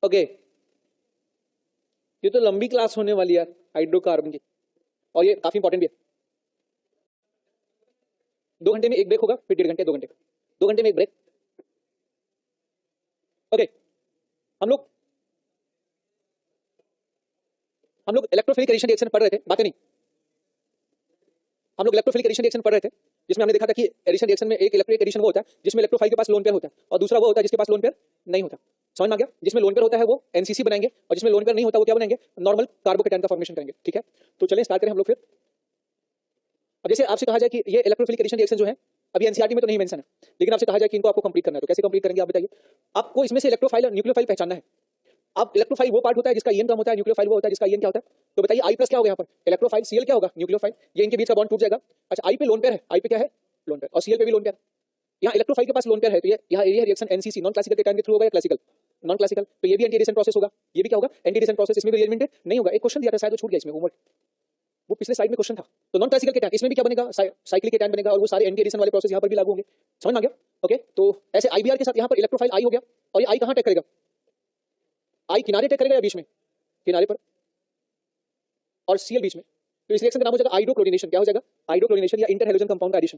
Okay, ये तो लंबी क्लास होने वाली है यार हाइड्रोकार्बन की, और ये काफी इंपॉर्टेंट भी है। 2 घंटे में एक ब्रेक होगा, फिर 1.5 घंटे, 2 घंटे, 2 घंटे में एक ब्रेक। ओके, हम लोग इलेक्ट्रोफिलिक एडिशन रिएक्शन पढ़ रहे थे, बातें नहीं, हम लोग इलेक्ट्रोफिलिक एडिशन रिएक्शन पढ़ रहे थे, जिसमें हमने देखा था कि एडिशन रिएक्शन में एक इलेक्ट्रिक एडिशन वो होता है जिसमें इलेक्ट्रोफाइल के पास लोन पेयर होता है, और दूसरा वो होता है जिसके पास लोन पेयर नहीं होता। समझ में आ गया? जिसमें लोन पेयर होता है वो एनसीसी बनाएंगे, और जिसमें लोन पेयर नहीं होता वो क्या बनाएंगे? नॉर्मल कार्बोकेटायन का फॉर्मेशन करेंगे। ठीक है, तो चलिए स्टार्ट करें हम लोग फिर। अब जैसे आपसे कहा जाए कि ये इलेक्ट्रोफिलिक एडिशन रिएक्शन जो है अभी एनसीईआरटी में तो नहीं मेंशन है, लेकिन आपसे कहा जाए कि इनको आपको कंप्लीट करना है, तो कैसे कंप्लीट करेंगे आप बताइए? आपको इसमें से इलेक्ट्रोफाइल और न्यूक्लियोफाइल पहचानना है। अब इलेक्ट्रोफाइल वो पार्ट होता है जिसका ईएन कम होता है, न्यूक्लियोफाइल वो होता है जिसका ईएन क्या होता है। तो बताइए आई प्लस क्या होगा यहाँ पर? इलेक्ट्रोफाइल, सीएल क्या होगा? न्यूक्लियोफाइल। ये इनके बीच का बॉन्ड टूट जाएगा। अच्छा, आई पे लोन पेयर है, आई पे क्या है? लोन पेयर, और सीएल पे भी लोन पेयर। यहाँ इलेक्ट्रोफाइल के पास लोन पेयर है, तो ये रिएक्शन एनसीसी नॉन क्लासिकल के टाइम के थ्रू होगा या क्लासिकल? नॉन क्लासिकल, तो ये भी एंटी एडिशन प्रोसेस होगा। ये भी क्या होगा? Anti addition process. इसमें भी रिएजमेंट नहीं होगा। एक क्वेश्चन दिया था शायद, वो छूट गया इसमें होमवर्क, वो पिछले स्लाइड में क्वेश्चन था। तो नॉन क्लासिकल केटायन इसमें भी क्या बनेगा? साइक्लिक केटायन बनेगा, और वो सारे एंटी एडिशन वाले प्रोसेस यहाँ पर भी लागू होंगे। समझ में आ गया? ओके, तो ऐसे आईबीआर के साथ यहाँ पर इलेक्ट्रोफाइल आई हो गया, और ये आई कहाँ अटैक करेगा? आई किनारे अटैक करेगा या बीच में? किनारे पर, और सीएल बीच में। तो इस रिएक्शन का नाम हो जाएगा आइडोक्लोरिनेशन। क्या हो जाएगा? आइडोक्लोरिनेशन या इंटर हैलोजन कंपाउंड का एडिशन।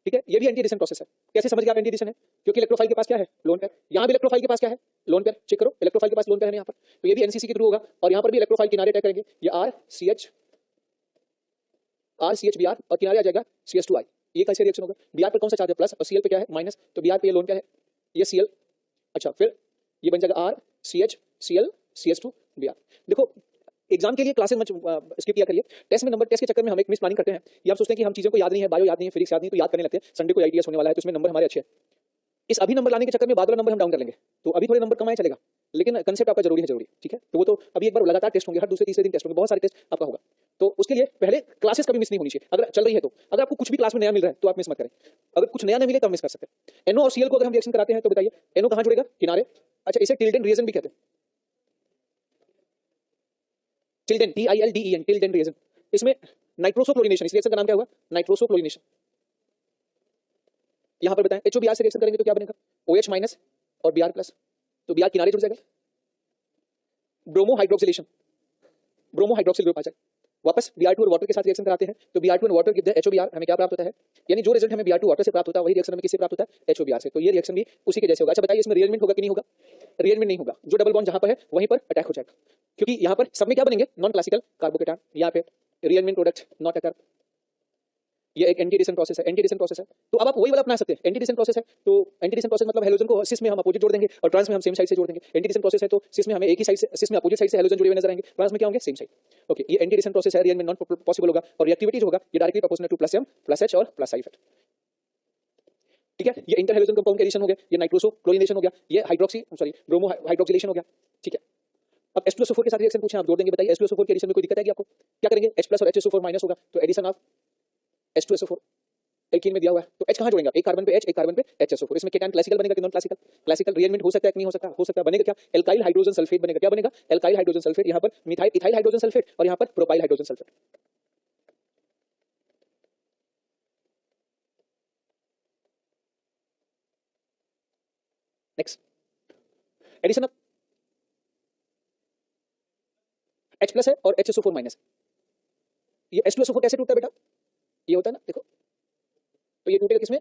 ठीक है, ये भी एंटी एडिशन प्रोसेस है। कैसे समझ गए आप एंटी एडिशन है? क्योंकि इलेक्ट्रोफाइल के पास क्या है? Lone pair. यहाँ भी इलेक्ट्रोफाइल के पास क्या है? Lone pair. चेक करो, इलेक्ट्रोफाइल के पास लोन पेयर है यहाँ पर, तो ये भी एनसीसी के थ्रू होगा, और यहाँ पर भी इलेक्ट्रोफाइल किनारे अटैक करेंगे। ये R C H B R, और किनारे आ जाएगा CH2I। ये कैसे रिएक्शन होगा? बीआर पर कौन सा चार्ज है? प्लस, और सीएल पे क्या है? माइनस। तो बीआर पे ये लोन पेयर है, ये सीएल। अच्छा, फिर ये बन जाएगा R C H CL CH2 BR. देखो, एग्जाम के लिए क्लासेस मत स्किप किया करिए। टेस्ट में नंबर, टेस्ट के चक्कर में हम एक मिस प्लानिंग करते हैं। ये हम सोचते हैं कि हम चीजों को याद नहीं है, बायो याद नहीं है, फिजिक्स याद नहीं, तो याद करने लगते हैं। संडे को आईटीएस होने वाला है, तो इसमें नंबर हमारे अच्छे हैं। इस अभी नंबर लाने के चक्कर में बाद वाला नंबर हम डाउन कर लेंगे, तो अभी थोड़े नंबर कमाए चलेगा, लेकिन कंसेप्ट आपका जरूरी है, जरूरी। ठीक है, तो वो तो अभी एक बार लगातार टेस्ट होंगे, हर दूसरे तीसरे दिन टेस्ट होंगे, बहुत सारे टेस्ट आपका होगा। तो उसके लिए पहले क्लासेस कभी मिस नहीं होनी चाहिए। अगर चल रही है तो, अगर आपको कुछ भी क्लास में नया मिल रहा है तो आप मिस मत करें। अगर कुछ नया नहीं मिले तो हम मिस कर सकते हैं। एनओ और सीएल को अगर हम रिएक्शन कराते हैं तो बताइए एनओ कहां जुड़ेगा? किनारे। अच्छा, इसे टिल्डेन रिएक्शन भी कहते हैं, टिल्डेन, TILDEN, टिल्डेन रिएक्शन। इसमें नाइट्रोसोक्लोरिनेशन, इस रिएक्शन का नाम क्या होगा? नाइट्रोसोक्लोरिनेशन। यहां पर बताएं HOBr से रिएक्शन करेंगे तो क्या बनेगा? OH माइनस और Br प्लस, तो Br किनारे जुड़ जाएगा। Bromo hydroxylation, bromo hydroxyl group आ जाएगा। वापस Br2 और वाटर के साथ रिएक्शन कराते हैं तो Br2 और वाटर गिव द HOBr, हमें क्या प्राप्त होता है? यानी जो रिजल्ट हमें Br2 वाटर से प्राप्त होता है वही रिएक्शन हमें किससे प्राप्त होता है? HOBr से। तो ये रिएक्शन भी उसी के जैसे होगा। अच्छा बताइए, इसमें रिएजमेंट होगा कि नहीं होगा? रिएजमेंट नहीं होगा। जो डबल बॉन्ड जहां पर है वहीं पर अटैक हो जाएगा, क्योंकि यहाँ पर सब में क्या बनेंगे? Non classical carbocation. यहाँ पे रिएजमेंट प्रोडक्ट नॉट अकर। ये एक एंटी एडिशन प्रोसेस है, एंटी एडिशन प्रोसेस है। तो अब आप वही वाला अपना सकते हैं। एंटी एडिशन प्रोसेस है तो एंटी एडिशन प्रोसेस मतलब हेलोजन को सिस में हम अपोजिट जोड़ देंगे, और ट्रांस में हम सेम साइड से जोड़ देंगे। एंटी एडिशन प्रोसेस है तो सिस में हमें एक ही साइड से, सिस में अपोजिट साइड से हेलोजन जुड़े हुए नजर आएंगे, ट्रांस में क्या होंगे? Same side. ओके, ये एंटी एडिशन प्रोसेस है, रिएजमेंट नॉन पॉसिबल होगा, और रिएक्टिविटी जो होगा ये directly proportional to +M +H और +I इफेक्ट। ठीक है, ये इंटर हेलोजन कंपाउंड का एडिशन हो गया, ये नाइट्रोसोक्लोरिनेशन हो गया, ये ब्रोमो हाइड्रोक्सिलेशन हो गया। ठीक है, अब H2SO4 के साथ रिएक्शन पूछे, आप जोड़ देंगे। बताइए H2SO4 के एडिशन में कोई दिक्कत आएगी आपको? क्या करेंगे? H+ और HSO4 माइनस होगा, तो एडिशन ऑफ H2SO4 एल्कीन में दिया हुआ है, तो H कहां जुड़ेगा? एक कार्बन पे H, एक कार्बन पे HSO4। इसमें केटायन क्लासिकल बनेगा कि नॉन क्लासिकल? क्लासिकल। रिएजमेंट हो सकता है कि नहीं हो सकता? हो सकता है। बनेगा क्या? एल्काइल हाइड्रोजन सल्फेट बनेगा। क्या बनेगा? Alkyl hydrogen sulphate. यहाँ पर मिथाइल इथाइल हाइड्रोजन सल्फेट, और यहाँ पर propyl hydrogen sulphate. Next, addition of H+ है और HSO4 माइनस। ये H2SO4 कैसे टूटता है बेटा? ये होता है ना, देखो, तो ये टूटेगा किसमें?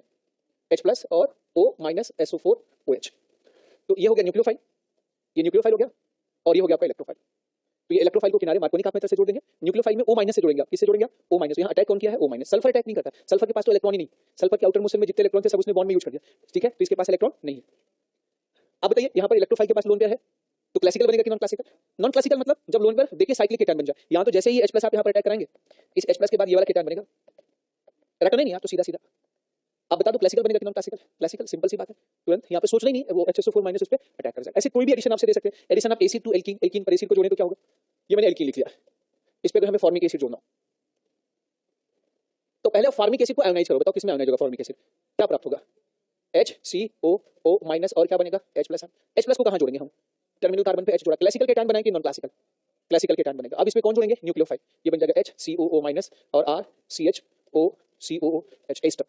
H+ और O माइनस SO4 OH। तो ये हो गया न्यूक्लियोफाइल, ये न्यूक्लियोफाइल हो गया, और ये हो गया आपका इलेक्ट्रोफाइल। तो ये इलेक्ट्रोफाइल को किनारे मार्कोनिक आप मेथड से जोड़ देंगे। न्यूक्लियोफाइल में O माइनस से जोड़ेंगे। किससे जोड़ेंगे? O minus. यहाँ अटैक कौन किया है? O minus. सल्फर अटैक नहीं करता, सल्फर के पास तो इलेक्ट्रॉन ही नहीं, सल्फर के आउटर मोशन में जितने इलेक्ट्रॉन थे सब उसने बॉन्ड में यूज कर दिया। ठीक है, तो इसके पास इलेक्ट्रॉन नहीं है। अब बताइए, यहाँ पर इलेक्ट्रोफाइल के पास लोन पेयर है, तो क्लासिकल बनेगा कि नॉन क्लासिकल? नॉन क्लासिकल मतलब जब लोन पेयर देखिए साइक्लिक केटायन बन जाए। यहाँ तो जैसे ही H+ आप यहाँ पर अटैक कराएंगे, इस H+ के बाद ये वाला केटायन बनेगा। रखना नहीं, यहाँ तो सीधा सीधा अब बता दो क्लासिकल बनेगा कि नॉन क्लासिकल? क्लासिकल, सिंपल सी बात है। तुरंत यहाँ पे सोचना ही नहीं, वो HSO4 माइनस उस पर अटैक कर जाएगा। ऐसे कोई भी एडिशन आपसे दे सकते हैं। एडिशन आप एसिड टू एल्कीन, एल्कीन पर एसिड को जोड़े तो क्या होगा? ये मैंने एल्कीन लिख लिया, इस पे हमें फॉर्मिक एसिड जोड़ना, तो पहले फॉर्मिक एसिड को आयोनाइज करो। बताओ किसमें आयोनाइज होगा फॉर्मिक एसिड? क्या प्राप्त होगा? HCOO माइनस, और क्या बनेगा? H+। H+ को कहां जोड़ेंगे हम? टर्मिनल कार्बन पे H जोड़ा। क्लासिकल केटायन बनाएंगे कि नॉन क्लासिकल? क्लासिकल केटायन बनेगा। अब इसमें कौन जोड़ेंगे? न्यूक्लियोफाइल। ये बन जाएगा HCOO माइनस और RCHOCOOH एस्टर।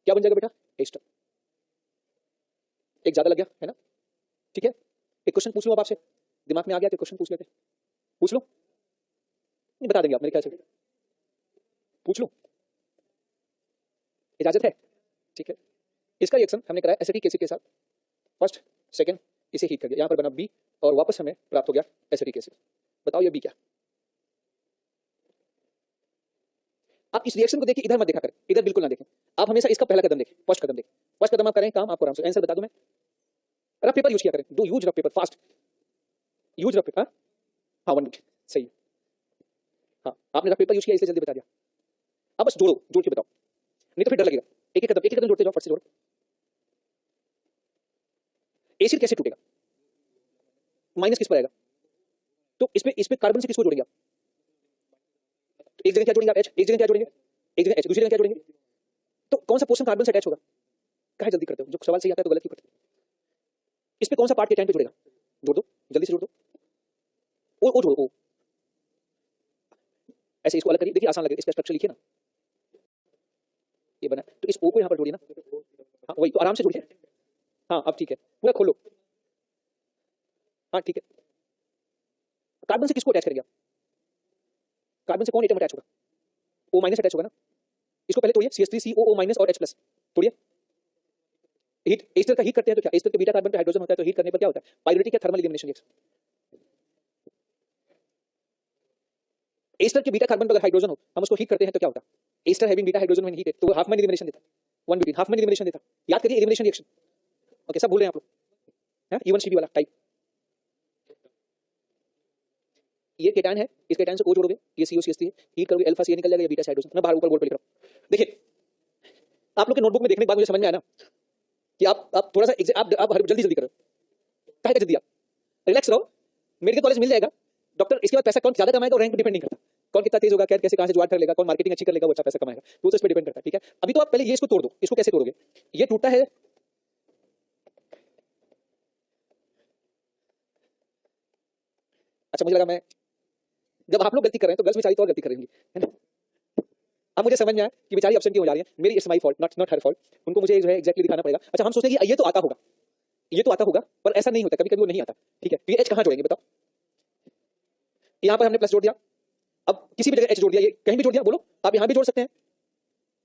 क्या बन जाएगा बेटा? एस्टर। एक ज्यादा लग गया है ना? ठीक है, एक क्वेश्चन पूछ लूं अब आपसे, दिमाग में आ गया तो क्वेश्चन पूछ लेते हैं, पूछ लो, नहीं बता देंगे आप मेरे ख्याल से, पूछ लो, इजाजत है? ठीक है, इसका रिएक्शन हमने कराया एसिटिक एसिड के साथ, फर्स्ट सेकंड इसे हीट कर दिया, यहां पर बना बी और वापस हमें प्राप्त हो गया एसिटिक एसिड। बताओ ये बी क्या? आप इस रिएक्शन को देखिए, इधर मत देखा करें, इधर बिल्कुल ना देखें, आप हमेशा इसका पहला कदम देखें, फर्स्ट कदम देखें, फर्स्ट कदम आप करें काम, आपको आराम से आंसर बता दूं मैं। रफ पेपर यूज किया करें, do use rough paper fast, use rough paper. हाँ 1 मिनट सही है, हाँ आपने रफ पेपर यूज किया इसलिए जल्दी बता दिया। अब बस जोड़ो, जोड़ के बताओ, नहीं तो फिर डर लगेगा। एक एक कदम जोड़ते जाओ, फट से जोड़ो। एसिड कैसे टूटेगा? माइनस किस पर आएगा? तो इसमें कार्बन से किसको जोड़ेंगे आप? एक जगह क्या जोड़ेंगे आप? एच, एक जगह क्या जोड़ेंगे? एक जगह एच, दूसरी जगह क्या जोड़ेंगे? तो कौन सा पोर्शन कार्बन से अटैच होगा? काहे जल्दी करते हो, जो सवाल सही आता है तो गलत क्यों करते हो? इस पे कौन सा पार्ट के टाइम पे जुड़ेगा? जोड़ दो, जल्दी से जोड़ दो। ओ जोड़ो, ओ ऐसे इसको अलग करिए, देखिए आसान लगेगा, इसका स्ट्रक्चर लिखिए ना, ये बना, तो इस ओ को यहां पर जोड़िए ना, हाँ वही, तो आराम से जोड़िए, हाँ अब ठीक है, पूरा खोलो, हाँ ठीक है। कार्बन से किसको अटैच करेंगे आप? कार्बन से कौन एटम अटैच होगा? ओ माइनस अटैच होगा ना, इसको पहले तोड़िए, CH3COO माइनस और H प्लस, तोड़िए। हीट, एस्टर का हीट करते हैं तो क्या, एस्टर के बीटा कार्बन पे हाइड्रोजन होता है, तो हीट करने पर क्या होता है? पाइरूवेटिक या थर्मल एलिमिनेशन रिएक्शन। एस्टर के बीटा कार्बन पर अगर हाइड्रोजन हो, हम उसको हीट करते हैं तो क्या होता है? Ester having beta hydrogen when heated, तो वो हाफ मैन एलिमिनेशन देता है, 1 ब्यूटेन हाफ मैन एलिमिनेशन देता है। याद करिए एलिमिनेशन रिएक्शन। ओके सब भूल रहे हैं आप लोग, हैं E1CB वाला टाइप। ये केटायन है, इस केटायन से O जोड़ोगे, ये COCH3 है, हीट करोगे अल्फा CH निकल जाएगा, ये बीटा से हाइड्रोजन। मैं बाहर ऊपर बोर्ड पे लिख रहा हूं, देखिए आप लोग के नोटबुक में देखने के बाद मुझे समझ में आया ना कि आप थोड़ा सा आप जल्दी करो, काहे का जल्दी, आप रिलैक्स रहो, मेडिकल कॉलेज मिल जाएगा, डॉक्टर, इसके बाद पैसा कौन ज्यादा कमाएगा और रैंक पे डिपेंड नहीं करता, कौन कितना तेज होगा, कैसे कहां से जुगाड़ कर लेगा, कौन मार्केटिंग अच्छी कर लेगा, वो अच्छा पैसा कमाएगा, वो तो इस पे डिपेंड करता है। ठीक है, अभी तो आप पहले ये इसको तोड़ दो, इसको कैसे तोड़ोगे? ये टूटा है, अच्छा मुझे लगा मैं, जब आप लोग गलती कर रहे हैं तो गर्ल्स बेचारी तो और गलती करेंगी, है ना? अब मुझे समझ में आया कि बेचारी अपसेंट क्यों हो जा रही है, मेरी it's my fault, not her fault, उनको मुझे जो है एग्जैक्टली दिखाना पड़ेगा। अच्छा हम सोचते हैं कि ये तो आता होगा, ये तो आता होगा, पर ऐसा नहीं होता, कभी कभी वो नहीं आता। ठीक है, तो ये H कहां जोड़ेंगे बताओ? यहां पर हमने प्लस जोड़ दिया, अब किसी भी जगह H जोड़ दिया, ये कहीं भी जोड़ दिया, बोलो आप यहां भी जोड़ सकते हैं,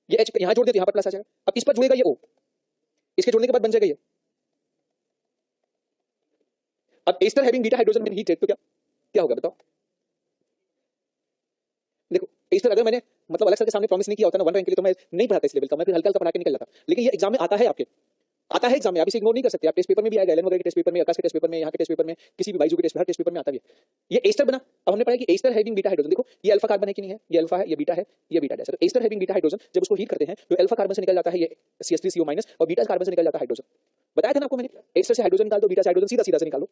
ये H यहां जोड़ दिया तो यहां पर प्लस आ जाएगा। अब इस पर जुड़ेगा ये O, इसके जोड़ने के बाद बन जाएगा ये। अब ester having beta hydrogen when heated, तो क्या क्या होगा बताओ? देखो एस्टर अगर मैंने मतलब अलग सर के सामने प्रॉमिस नहीं किया होता ना 1 रैंक के लिए, तो मैं नहीं पढ़ाता इस लेवल का, मैं फिर हल्का हल्का पढ़ा के निकल जाता, लेकिन ये एग्जाम में आता है, आपके आता है एग्जाम में, आप इसे इग्नोर नहीं कर सकते। आप टेस्ट पेपर में भी आएगा, एलन वगैरह के टेस्ट पेपर में, आकाश के टेस्ट पेपर में, यहाँ के टेस्ट पेपर में, किसी भी बाइजू के टेस्ट पेपर में आता भी है। ये एस्टर बना, अब हमने पढ़ा कि एस्टर हैविंग बीटा हाइड्रोजन, देखो ये अल्फा कार्बन है कि नहीं है, ये अल्फा है, ये बीटा है, ये बीटा है। तो एस्टर हैविंग बीटा हाइड्रोजन जब उसको हीट करते हैं तो अल्फा कार्बन से निकल जाता है ये CH3CO- और बीटा कार्बन से निकल जाता है हाइड्रोजन। बताया था ना आपको मैंने, एस्टर से हाइड्रोजन निकाल दो, बीटा से हाइड्रोजन सीधा सीधा से निकालो,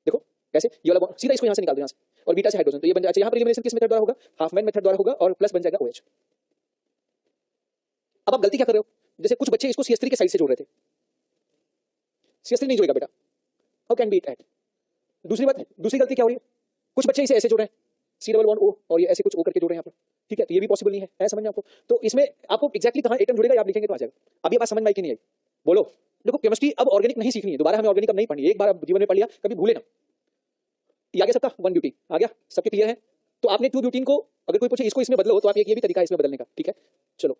देखो कैसे, ये वाला सीधा इसको यहाँ से निकाल दो, यहाँ से, और बीटा से हाइड्रोजन, तो ये बन जाएगा। यहाँ पर एलिमिनेशन किस मेथड द्वारा होगा? हाफ मैन मेथड द्वारा होगा, और प्लस बन जाएगा OH। अब आप गलती क्या कर रहे हो, जैसे कुछ बच्चे इसको CH3 के साइड से जोड़ रहे थे, CH3 नहीं जोड़ेगा बेटा, how can be it at. दूसरी बात, दूसरी गलती क्या हो रही है, कुछ बच्चे इसे ऐसे जोड़ रहे हैं, C डबल बॉन्ड O, और ये ऐसे कुछ O करके जोड़ रहे हैं यहाँ पर। ठीक है, तो ये भी पॉसिबल नहीं है, है समझ में आपको? तो इसमें आपको एक्जैक्टली कहां एटम जुड़ेगा आप लिखेंगे तो आ जाएगा। अभी बात समझ में आई कि नहीं आई, बोलो। देखो केमिस्ट्री अब ऑर्गेनिक नहीं सीखनी है, दोबारा हमें ऑर्गेनिक अब नहीं पढ़नी है, एक बार आप जीवन में पढ़ लिया, कभी भूले ना। ये आ गया सबका 1 ब्यूटीन आ गया, सबके क्लियर है? तो आपने 2 ब्यूटीन को अगर कोई पूछे इसको इसमें बदलो, तो आप ये भी तरीका है इसमें बदलने का। ठीक है चलो,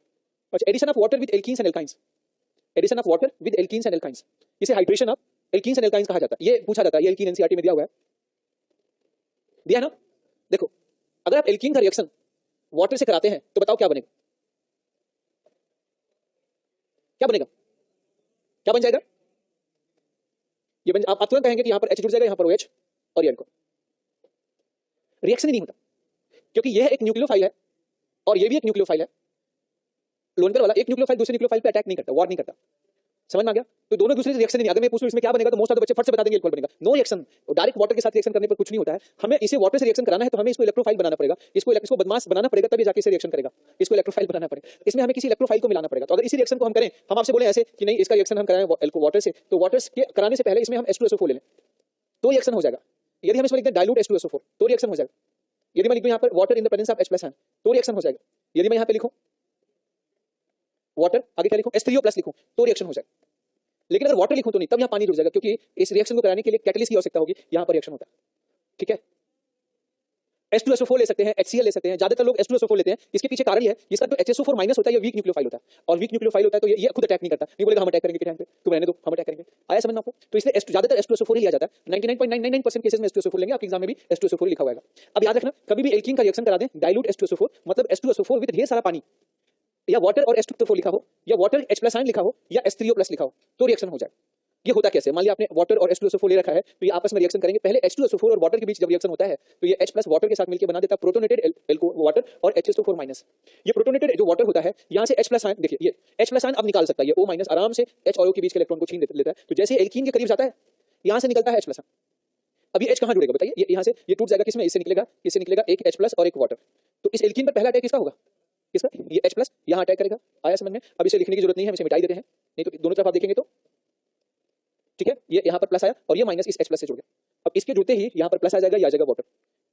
अच्छा addition of water with alkenes and alkynes, addition of water with alkenes and alkynes, इसे hydration of alkenes and alkynes कहा जाता है। ये पूछा जाता है, ये एल्कीन एनसीईआरटी में दिया हुआ है, दिया है ना? देखो अगर आप एल्कीन का रिएक्शन वाटर से कराते हैं तो बताओ क्या बनेगा, क्या बनेगा, क्या बन जाएगा? ये बन, आप तुरंत कहेंगे कि यहां पर H जुड़ जाएगा, यहां पर OH, और ये रिएक्शन ही नहीं होता, क्योंकि यह एक न्यूक्लियोफाइल है और ये भी एक न्यूक्लियोफाइल है। लोन पेयर वाला एक न्यूक्लियोफाइल दूसरे न्यूक्लियोफाइल पे अटैक नहीं करता, वॉर नहीं करता, समझ में आ गया? तो दोनों दूसरे रिएक्शन नहीं। अगर मैं पूछूं इसमें क्या बनेगा, तो मोस्ट ऑफ द बच्चे फट से बता देंगे अल्कोहल बनेगा। नो रिएक्शन, डायरेक्ट वाटर के साथ रिएक्शन करने पर कुछ नहीं होता है। हमें इसे वाटर से रिएक्शन कराना है तो हमें इसको इलेक्ट्रोफाइल बनाना पड़ेगा, इसको बदमाश बनाना पड़ेगा, तभी जाके इसे रिएक्शन करेगा। इसको इलेक्ट्रोफाइल बनाना पड़ेगा, इसमें हमें किसी इलेक्ट्रोफाइल को मिलाना पड़ेगा। तो अगर इसी रिएक्शन को हम करें, हम आपसे बोले ऐसे कि नहीं इसका रिएक्शन हम कराएं वाटर से, तो वाटर के कराने से पहले इसमें हम H2SO4 ले लें तो रिएक्शन हो जाएगा। यदि हम इसमें लिखते हैं डाइल्यूट H2SO4 तो रिएक्शन हो जाएगा। यदि मैं लिखूं यहाँ पर water in the presence of H+ है तो रिएक्शन हो जाएगा। यदि मैं यहाँ पे लिखूं वाटर, आगे क्या लिखूं H3O+ लिखूं तो रिएक्शन हो जाएगा। लेकिन अगर वाटर लिखूं तो नहीं, तब यहाँ पानी जुड़ जाएगा, क्योंकि इस रिएक्शन को कराने के लिए कैटलिस्ट की आवश्यकता होगी, यहाँ पर रिएक्शन होता है। ठीक है। H2SO4 ले सकते हैं, HCl ले सकते हैं, ज्यादातर लोग H2SO4 लेते हैं। इसके पीछे कारण ये है, इसका जो HSO4 माइनस होता है ये वीक न्यूक्लियोफाइल होता है, और वीक न्यूक्लियोफाइल होता है तो ये खुद अटैक नहीं करता, नहीं बोलेगा हम अटैक करेंगे केटायन पे, तुम रहने दो हम अटैक करेंगे। आया समझ में आपको? तो इसलिए ज्यादातर H2SO4 ही लिया जाता है। 99.999% केसेस में H2SO4 लेंगे, आपके एग्जाम में भी H2SO4 लिखा होगा। अब याद रखना, कभी भी एल्कीन का रिएक्शन करा दें डाइल्यूट H2SO4 मतलब H2SO4 विद ढेर सारा पानी, या वाटर और H2SO4 लिखा हो, या वाटर H+ आयन लिखा हो, या H3O+ लिखा हो, तो रिएक्शन हो जाए। ये होता कैसे? मान लिया आपने वाटर और H2SO4 ले रखा है, तो ये आपस में रिएक्शन करेंगे। पहले H2SO4 और वाटर के बीच जब रिएक्शन होता है तो ये H+ वाटर के साथ मिलकर बना देता प्रोटोनेटेड वाटर और HSO4-। ये प्रोटोनेटेड जो वाटर होता है, यहाँ से H+ आयन, देखिए ये H+ आयन अब निकाल सकता है, ये O- आराम से H और O के बीच के इलेक्ट्रॉन को छीन लेता है। तो जैसे एल्कीन के करीब जाता है, यहाँ से निकलता है H+। अब ये H कहाँ जुड़ेगा बताइए? यहाँ से ये टूट जाएगा, किसमें? इससे निकलेगा, इससे निकलेगा एक H+ और एक वाटर। तो इस एल्कीन पर पहला अटैक किसका होगा? किसका? ये H+ यहाँ अटैक करेगा। आया समझ में? अब इसे लिखने की जरूरत नहीं है, हम इसे मिटा ही देते हैं, नहीं तो दोनों तरफ आप देखेंगे तो ठीक है। ये यहाँ पर प्लस आया और ये माइनस इस H+ से जुड़ गया। अब इसके जुड़ते ही यहाँ पर प्लस आ जाएगा, ये आ जाएगा वाटर,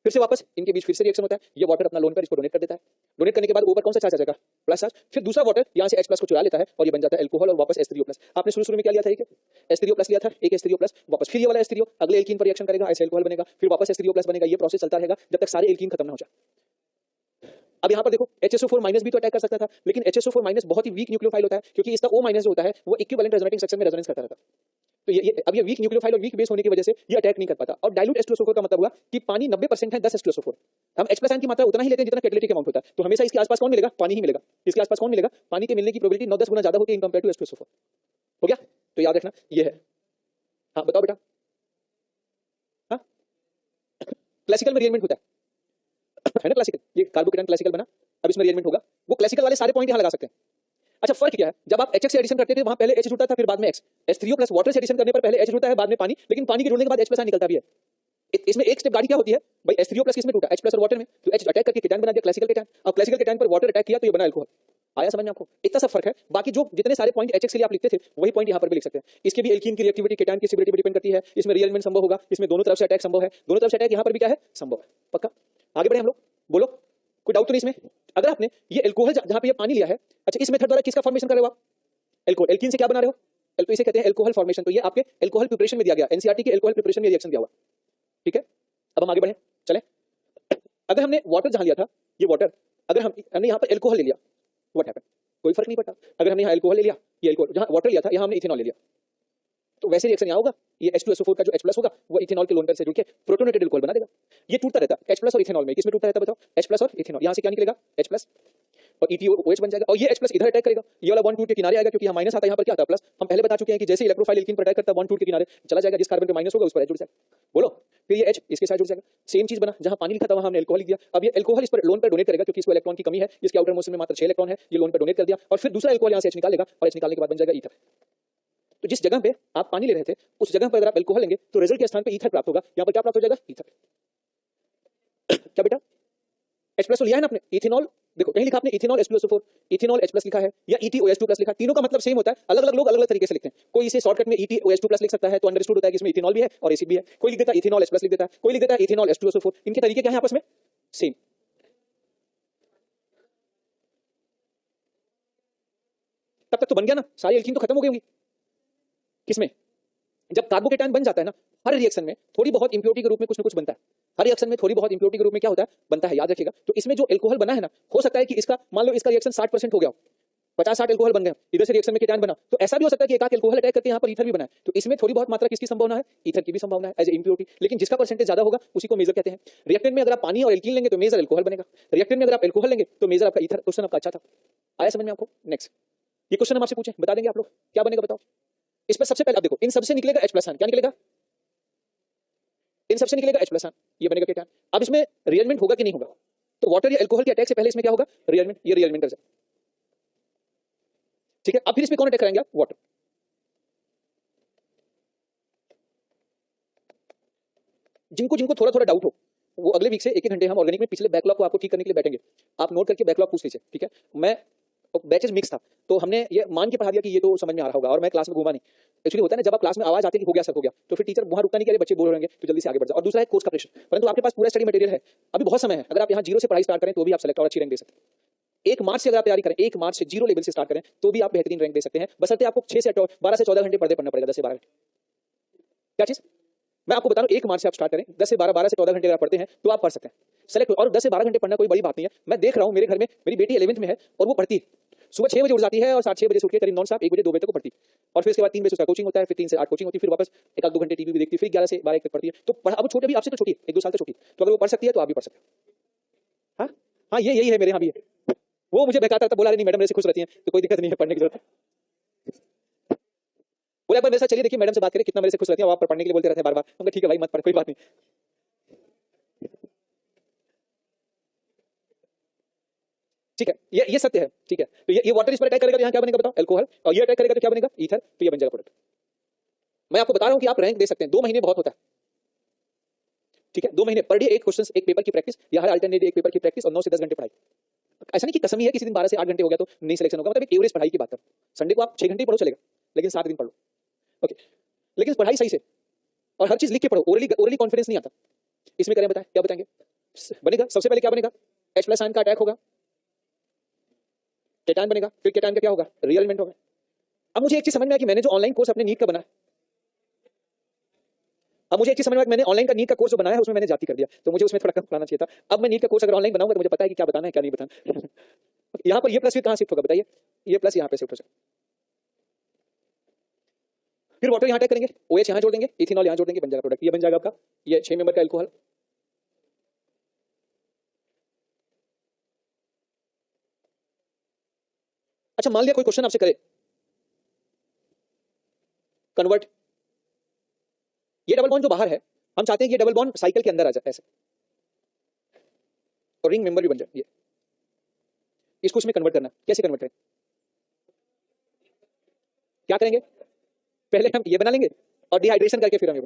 फिर से वापस इनके बीच फिर से रिएक्शन होता है। ये वाटर अपना लोन पर इसको डोनेट कर देता है, डोनेट करने के बाद ऊपर कौन सा चार्ज आ जाएगा? Plus charge. फिर दूसरा वाटर यहाँ से H+ को चुरा लेता है और ये बन जाता है अल्कोहल और वापस H3O+। आपने शुरू में क्या लिया था? एक H3O+ लिया था, एक H3O+, वापस फिर ये वाला H3O अगले एल्कीन पर रिएक्शन करेगा, ऐसे अल्कोहल बनेगा, फिर वापस H3O+ बनेगा। ये प्रोसेस चलता रहेगा जब तक सारे एल्कीन खत्म ना हो जाए। अब यहाँ पर देखो HSO4- भी तो अटैक कर सकता था, लेकिन HSO4- बहुत ही वीक न्यूक्लियोफाइल होता है, क्योंकि इसका O- जो होता है वो इक्विवेलेंट रेजोनेटिंग सेक्शन में रेजोनेंस करता रहता है। तो अब ये वीक न्यूक्लियोफाइल और वीक बेस होने की वजह से ये अटैक नहीं कर पाता। और डाइल्यूट H2SO4 का मतलब हुआ कि पानी 90% है 10 H2SO4, हम H+ आयन की मात्रा उतना ही लेते हैं जितना कैटालिटिक अमाउंट होता है, तो हमेशा इसके आसपास कौन मिलेगा? पानी ही मिलेगा। इसके आसपास कौन मिलेगा? पानी के मिलने की प्रोबेबिलिटी 9-10 गुना ज्यादा होती है इन कंपेयर टू H2SO4। हो गया? तो याद रखना ये है। हाँ बताओ बेटा। हाँ क्लासिकल में रिएरेंजमेंट होता है ना, क्लासिकल, ये कार्बोकेटायन क्लासिकल बना, अब इसमें रिएरेंजमेंट होगा। वो क्लासिकल वाले सारे पॉइंट यहाँ लगा सकते हैं। अच्छा फर्क क्या है? जब आप HX से एडिशन करते थे वहां पहले H जुड़ता था, फिर बाद में X। H3O+ वाटर से एडिशन करने पर पहले H जुड़ता है, बाद में पानी, लेकिन पानी के जुड़ने के बाद H+ निकलता भी है। इसमें एक स्टेप गाड़ी क्या होती है भाई? H3O+ किसमें टूटा? H+ और वाटर में, तो H अटैक करके केटायन बना दिया, क्लासिकल केटायन। अब क्लासिकल केटायन पर वाटर अटैक किया तो ये बना अल्कोहल। आया समझ में आपको? इतना सा फर्क है। बाकी जो जितने सारे पॉइंट HX के लिए आप लिखते थे वही पॉइंट यहाँ पर भी लिख सकते हैं। इसके भी एल्कीन की रिएक्टिविटी केटायन की स्टेबिलिटी पर डिपेंड करती है। इसमें रिएरेंजमेंट संभव होगा, इसमें दोनों तरफ से अटैक संभव है, दोनों तरफ से अटैक यहाँ पर भी क्या है? संभव है। पक्का? आगे बढ़े हम लोग, बोलो कोई डाउट तो नहीं इसमें? अगर आपने ये अल्कोहल जहां पे ये पानी लिया है, अच्छा इस मेथड द्वारा किसका फॉर्मेशन कर रहे हो आप? अल्कोहल। एल्कीन से क्या बना रहे हो? तो इसे कहते हैं अल्कोहल फॉर्मेशन। तो ये आपके अल्कोहल प्रिपरेशन में दिया गया, एनसीईआरटी के अल्कोहल प्रिपरेशन में रिएक्शन दिया हुआ। ठीक है, अब हम आगे बढ़े, चले। अगर हमने वाटर जहां लिया था, ये वाटर, अगर हमने यहाँ पर अल्कोहल ले लिया, व्हाट हैपेंड? कोई फर्क नहीं पड़ता। अगर हमने यहाँ अल्कोहल ले लिया, ये अल्कोहल, जहां वाटर लिया था यहाँ हमने इथेनॉल ले लिया, तो वैसे रिएक्शन यहाँ होगा। ये H2SO4 का जो H+ होगा वो इथेनॉल के लोन पेयर से जुड़ के प्रोटोनेटेड अल्कोहल बना देगा। ये टूटता रहता है H+ और इथेनॉल में। किसमें टूटता रहता है बताओ? H+ और इथेनॉल। यहाँ से क्या निकलेगा? H+ और ETOOH बन जाएगा, और ये H+ इधर अटैक करेगा, ये वाला बॉन्ड टूट के किनारे आएगा, क्योंकि यहाँ माइनस आता है, यहाँ पर क्या आता है? प्लस। हम पहले बता चुके हैं कि जैसे इलेक्ट्रोफाइल एल्कीन पर अटैक करता है बॉन्ड टूट के किनारे चला जाएगा, जिस कार्बन पे माइनस होगा उस पर जुड़ जाएगा। बोलो, फिर ये H इसके साथ जुड़ जाएगा। सेम चीज बना, जहां पानी लिखा था वहां हमने अल्कोहल लिख दिया। अब ये अल्कोहल इस पर लोन पर डोनेट करेगा, क्योंकि इसको इलेक्ट्रॉन की कमी है, इसके आउटर मोस्ट में मात्र 6 इलेक्ट्रॉन है, ये लोन पर डोनेट कर दिया, और फिर दूसरा अल्कोहल यहाँ से H निकालेगा, और H निकालने के बाद बन जाएगा ईथर। तो जिस जगह पे आप पानी ले रहे थे उस जगह पर अगर आप अल्कोहल लेंगे तो रिजल्ट के स्थान पे ईथर प्राप्त होगा। यहाँ पर क्या प्राप्त हो जाएगा? ईथर। क्या बेटा? H+ लिया है ना आपने, इथेनॉल, देखो कहीं लिखा आपने इथेनॉल H2SO4, इथेनॉल H+ लिखा है, या ETOH2+ लिखा, तीनों का मतलब सेम होता है, अलग अलग लोग अलग अलग तरीके से लिखते हैं। कोई इसे शॉर्टकट में ETOH2+ लिख सकता है, तो अंडरस्टूड होता है कि इसमें इथेनॉल भी है और एसिड भी है। कोई लिख देता है इथेनॉल H+ लिख देता है, कोई लिख देता है इथेनॉल H2SO4। इनके तरीके क्या है आपस में? सेम। तब तक तो बन गया ना, सारी एल्कीन तो खत्म हो गई होगी। किसमें? जब कार्बोकेटायन बन जाता है ना, हर रिएक्शन में थोड़ी बहुत इंप्योरिटी के रूप में कुछ ना कुछ बनता है। हर रिएक्शन में थोड़ी बहुत इंप्योरिटी के रूप में क्या होता है? बनता है, याद रखिएगा। तो इसमें जो अल्कोहल बना है ना, हो सकता है कि इसका, मान लो इसका रिएक्शन 60% हो गया, 50-60 अल्कोहल बन गए, इधर से रिएक्शन में केटायन बना, तो ऐसा भी हो सकता है कि एक आध अल्कोहल अटैक करके यहाँ पर ईथर भी बना है। तो इसमें थोड़ी बहुत मात्रा किसकी संभावना है? ईथर की भी संभावना है एज ए इंप्योरिटी। लेकिन जिसका परसेंटेज ज्यादा होगा उसी को मेजर कहते हैं। रिएक्टेंट में अगर आप पानी और एल्कीन लेंगे तो मेजर अल्कोहल बनेगा, रिएक्टेंट में अगर आप अल्कोहल लेंगे तो मेजर आपका ईथर। क्वेश्चन आपका अच्छा था, आया समझ में आपको? नेक्स्ट ये क्वेश्चन हम आपसे पूछे, बता देंगे आप लोग क्या बनेगा बताओ? इस पर सबसे पहले आप देखो, इन सबसे निकलेगा H+ आयन। क्या निकलेगा? इन सबसे निकलेगा H+ आयन, ये बनेगा केटायन। अब इसमें रिएरेंजमेंट होगा कि नहीं होगा? तो वाटर या अल्कोहल के अटैक से पहले इसमें क्या होगा? रिएरेंजमेंट, ये रिएरेंजमेंट कर जाए। ठीक है, अब फिर इसमें कौन अटैक कराएंगे आप? वाटर। जिनको जिनको थोड़ा थोड़ा डाउट हो वो अगले वीक से एक घंटे हम ऑर्गेनिक में पिछले बैकलॉग को आपको ठीक करने के लिए बैठेंगे। आप नोट करके बैकलॉग पूछ लीजिए, ठीक है? मैं बैचेस मिक्स था तो हमने ये मान के पढ़ा दिया कि ये तो समझ में आ रहा होगा, और मैं क्लास में घूमा नहीं। एक्चुअली होता है ना, जब आप क्लास में आवाज आती है कि हो गया सर हो गया, तो फिर टीचर वहां रुकता नहीं कि अरे बच्चे बोर हो रहेंगे तो जल्दी से आगे बढ़ जाओ। और दूसरा है कोर्स का प्रेशर, परंतु आपके पास पूरा स्टडी मटेरियल है, अभी बहुत समय है। अगर आप यहाँ 0 से पढ़ाई स्टार्ट करें तो भी आप सेलेक्ट और अच्छी रैंक दे सकते हैं। 1 मार्च से अगर आप तैयारी करें, 1 मार्च से 0 लेवल से स्टार्ट करें तो भी आप बेहतरीन रैंक दे सकते हैं, बसरते आपको 12 से 14 घंटे पढ़ते पढ़ना पड़ेगा, 10 से 12 घंटे। क्या चीज? मैं आपको बता रहा हूं 1 मार्च से आप स्टार्ट करें, 10 से 12 से 14 घंटे अगर आप पढ़ते हैं तो आप पढ़ सकते हैं सेलेक्ट। और 10 से 12 घंटे पढ़ना कोई बड़ी बात नहीं है। मैं देख रहा हूं मेरे घर में मेरी बेटी 11th में है और वो पढ़ती सुबह 6 बजे उठ जाती है और 6:30 बजे से उठ के करीब नॉन स्टॉप 1 बजे 2 बजे तक को पढ़ती, और फिर उसके बाद 3 बजे उसका कोचिंग होता है, फिर 3 से 8 कोचिंग होती है, फिर वापस 1-2 घंटे टीवी भी देखती है, फिर 11 से 12 तक पढ़ती है। तो अब छोटे भी आपसे तो छोटी 1-2 साल तो छोटी, तो अगर वो पढ़ सकती है तो आप भी पढ़ सकते हैं। हाँ हाँ, यही है मेरे यहाँ भी है। वो मुझे बहकाता था, बोला नहीं मैडम मेरे से खुश रहती है तो कोई दिक्कत नहीं है, पढ़ने की जरूरत है। बोला एक बार मेरे साथ चलिए, देखिए मैडम से बात करें कितना मेरे से खुश रहती है, आप पढ़ने के लिए बोलते रहते हैं बार-बार। हमने ठीक है भाई मत पढ़, कोई बात नहीं। ठीक है, ये सत्य है। ठीक है, तो ये वाटर इस पर अटैक करेगा तो यहाँ क्या बनेगा बताओ, अल्कोहल, और ये अटैक करेगा तो क्या बनेगा, ईथर, तो ये बन जाएगा प्रोडक्ट। मैं आपको बता रहा हूं कि आप रैंक दे सकते हैं, 2 महीने बहुत होता है। ठीक है, 2 महीने पर डे 1 क्वेश्चन, 1 पेपर की प्रैक्टिस, या हर अल्टरनेट 1 पेपर की प्रैक्टिस और 9 से 10 घंटे पढ़ाई। ऐसा नहीं कि कसम ही है किसी दिन 12 से 8 घंटे हो गया तो नहीं सिलेक्शन होगा, मतलब एक एवरेज पढ़ाई की बात कर। संडे को आप 6 घंटे पढ़ो चलेगा, लेकिन 7 दिन पढ़ो। ओके, लेकिन पढ़ाई सही से और हर चीज लिख के पढ़ो, ओरली कॉन्फिडेंस नहीं आता। इसमें करें बताएं क्या बताएंगे बनेगा, सबसे पहले क्या बनेगा, H+ आयन का अटैक होगा, केटायन बनेगा, फिर केटायन का क्या होगा, रिएलिमेंट होगा। अब मुझे एक चीज समझ में आया कि मैंने जो ऑनलाइन कोर्स अपने नीट का बनाया, अब मुझे एक चीज समझ में आया, मैंने ऑनलाइन का नीट का कोर्स जो बनाया है उसमें मैंने जाति कर दिया, तो मुझे उसमें थोड़ा कम पढ़ाना चाहिए था। अब मैं नीट का कोर्स अगर ऑनलाइन बनाऊंगा तो मुझे पता है कि क्या बताना है क्या नहीं बताना। यहाँ पर ये प्लस फिर कहाँ शिफ्ट होगा बताइए, ये प्लस यहाँ पे शिफ्ट हो जाएगा। फिर वाटर यहाँ अटैक करेंगे, OH यहाँ जोड़ देंगे, इथेनॉल यहाँ जोड़ देंगे, बन जाएगा प्रोडक्ट, ये बन जाएगा आपका ये 6 मेंबर का अल्कोहल। अच्छा मान लिया कोई क्वेश्चन आपसे करे कन्वर्ट, ये डबल बॉन्ड जो बाहर है हम चाहते हैं कि ये डबल बॉन्ड साइकिल के अंदर आ जाए ऐसे, और रिंग मेंबर भी बन जाए, ये इसको इसमें कन्वर्ट करना। कैसे कन्वर्ट करें, क्या करेंगे, पहले हम ये बना लेंगे और डिहाइड्रेशन करके फिर हम ये,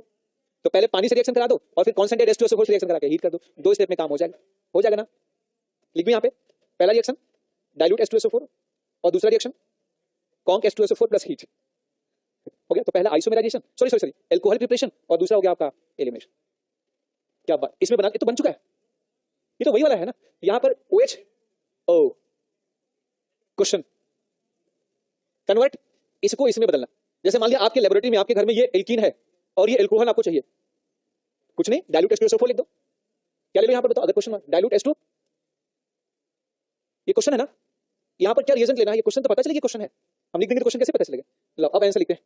तो पहले पानी से रिएक्शन करा दो और फिर कॉन्सेंट्रेट H2SO4 से रिएक्शन करा के हीट कर दो, 2 स्टेप में काम हो जाएगा ना। लिख भी यहाँ पे पहला रिएक्शन डाइल्यूट H2SO4 और दूसरा reaction conc H2SO4 plus heat हो गया। तो पहला आइसोमेराइजेशन, सॉरी एल्कोहल प्रिपरेशन, और दूसरा हो गया आपका एलिमिनेशन। क्या बात, इसमें बना, ये तो बन चुका है, ये तो वही वाला है ना। यहां पर OH ओ क्वेश्चन कन्वर्ट, इसको इसमें बदलना। जैसे मान लिया आपके लेबोरेटरी में आपके घर में ये एल्कीन है और ये एल्कोहल आपको चाहिए, कुछ नहीं डाइल्यूट H2SO4 लिख दो। क्या ले लो यहां पर बताओ, अगर क्वेश्चन डाइल्यूट H2, ये क्वेश्चन है ना, यहां पर क्या रिएजेंट लेना है, ये क्वेश्चन तो पता चलेगा क्वेश्चन है, हम लिख देंगे तो क्वेश्चन कैसे पता चलेगा। लो अब आंसर लिखते हैं।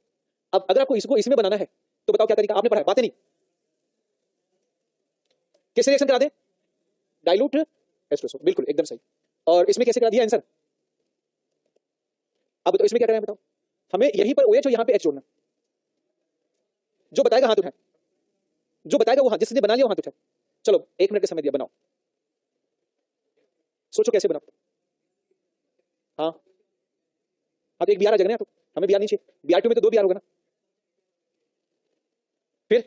अब अगर आपको इसको इसमें बनाना है तो बताओ क्या तरीका, आपने पढ़ा बातें नहीं, कैसे रिएक्शन करा दे, डाइल्यूट H2SO, बिल्कुल एकदम सही। और इसमें कैसे करा दिया आंसर, अब तो इसमें क्या करें बताओ, हमें यहीं पर OH और यहां पे H जोड़ना, जो बताएगा हाथ उठाए, जो बताएगा वो हाथ, जिसने बना लिया वो हाथ उठाए। चलो 1 मिनट का समय दिया, बनाओ, सोचो कैसे बनाओ। हाँ हाँ, तो एक BR आ जाएगा ना, तो हमें BR नहीं चाहिए, BR2 में तो 2 BR होगा ना, फिर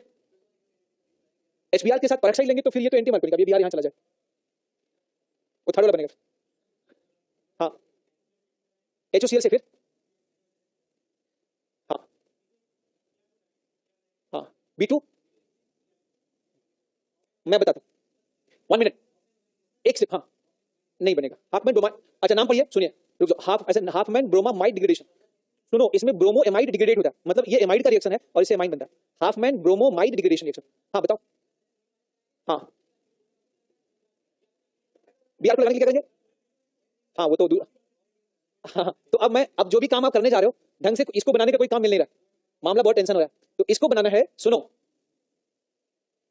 HBr के साथ पेरोक्साइड लेंगे तो फिर ये तो एंटी मार्कोनिक, अब ये BR यहां चला जाए, वो थर्ड वाला बनेगा। हाँ HOCl से फिर हाँ हाँ B2, मैं बताता हूं 1 मिनट, एक से, हाँ नहीं बनेगा, हाफमैन ब्रोमाइड, अच्छा नाम पढ़िए सुनिए, रुक जाओ, हाफमैन ब्रोमामाइड डिग्रेडेशन, सुनो इसमें ब्रोमो एमाइड डिग्रेडेट होता है, मतलब ये एमाइड का रिएक्शन है और इससे एमाइड बनता है, हाफमैन ब्रोमोमाइड डिग्रेडेशन रिएक्शन। हाँ बताओ, हाँ BR को लगाने के लिए क्या करेंगे, हाँ वो तो हाँ, तो अब जो भी काम आप करने जा रहे हो ढंग से, इसको बनाने का कोई काम मिल नहीं रहा, मामला बहुत टेंशन हो रहा है, तो इसको बनाना है। सुनो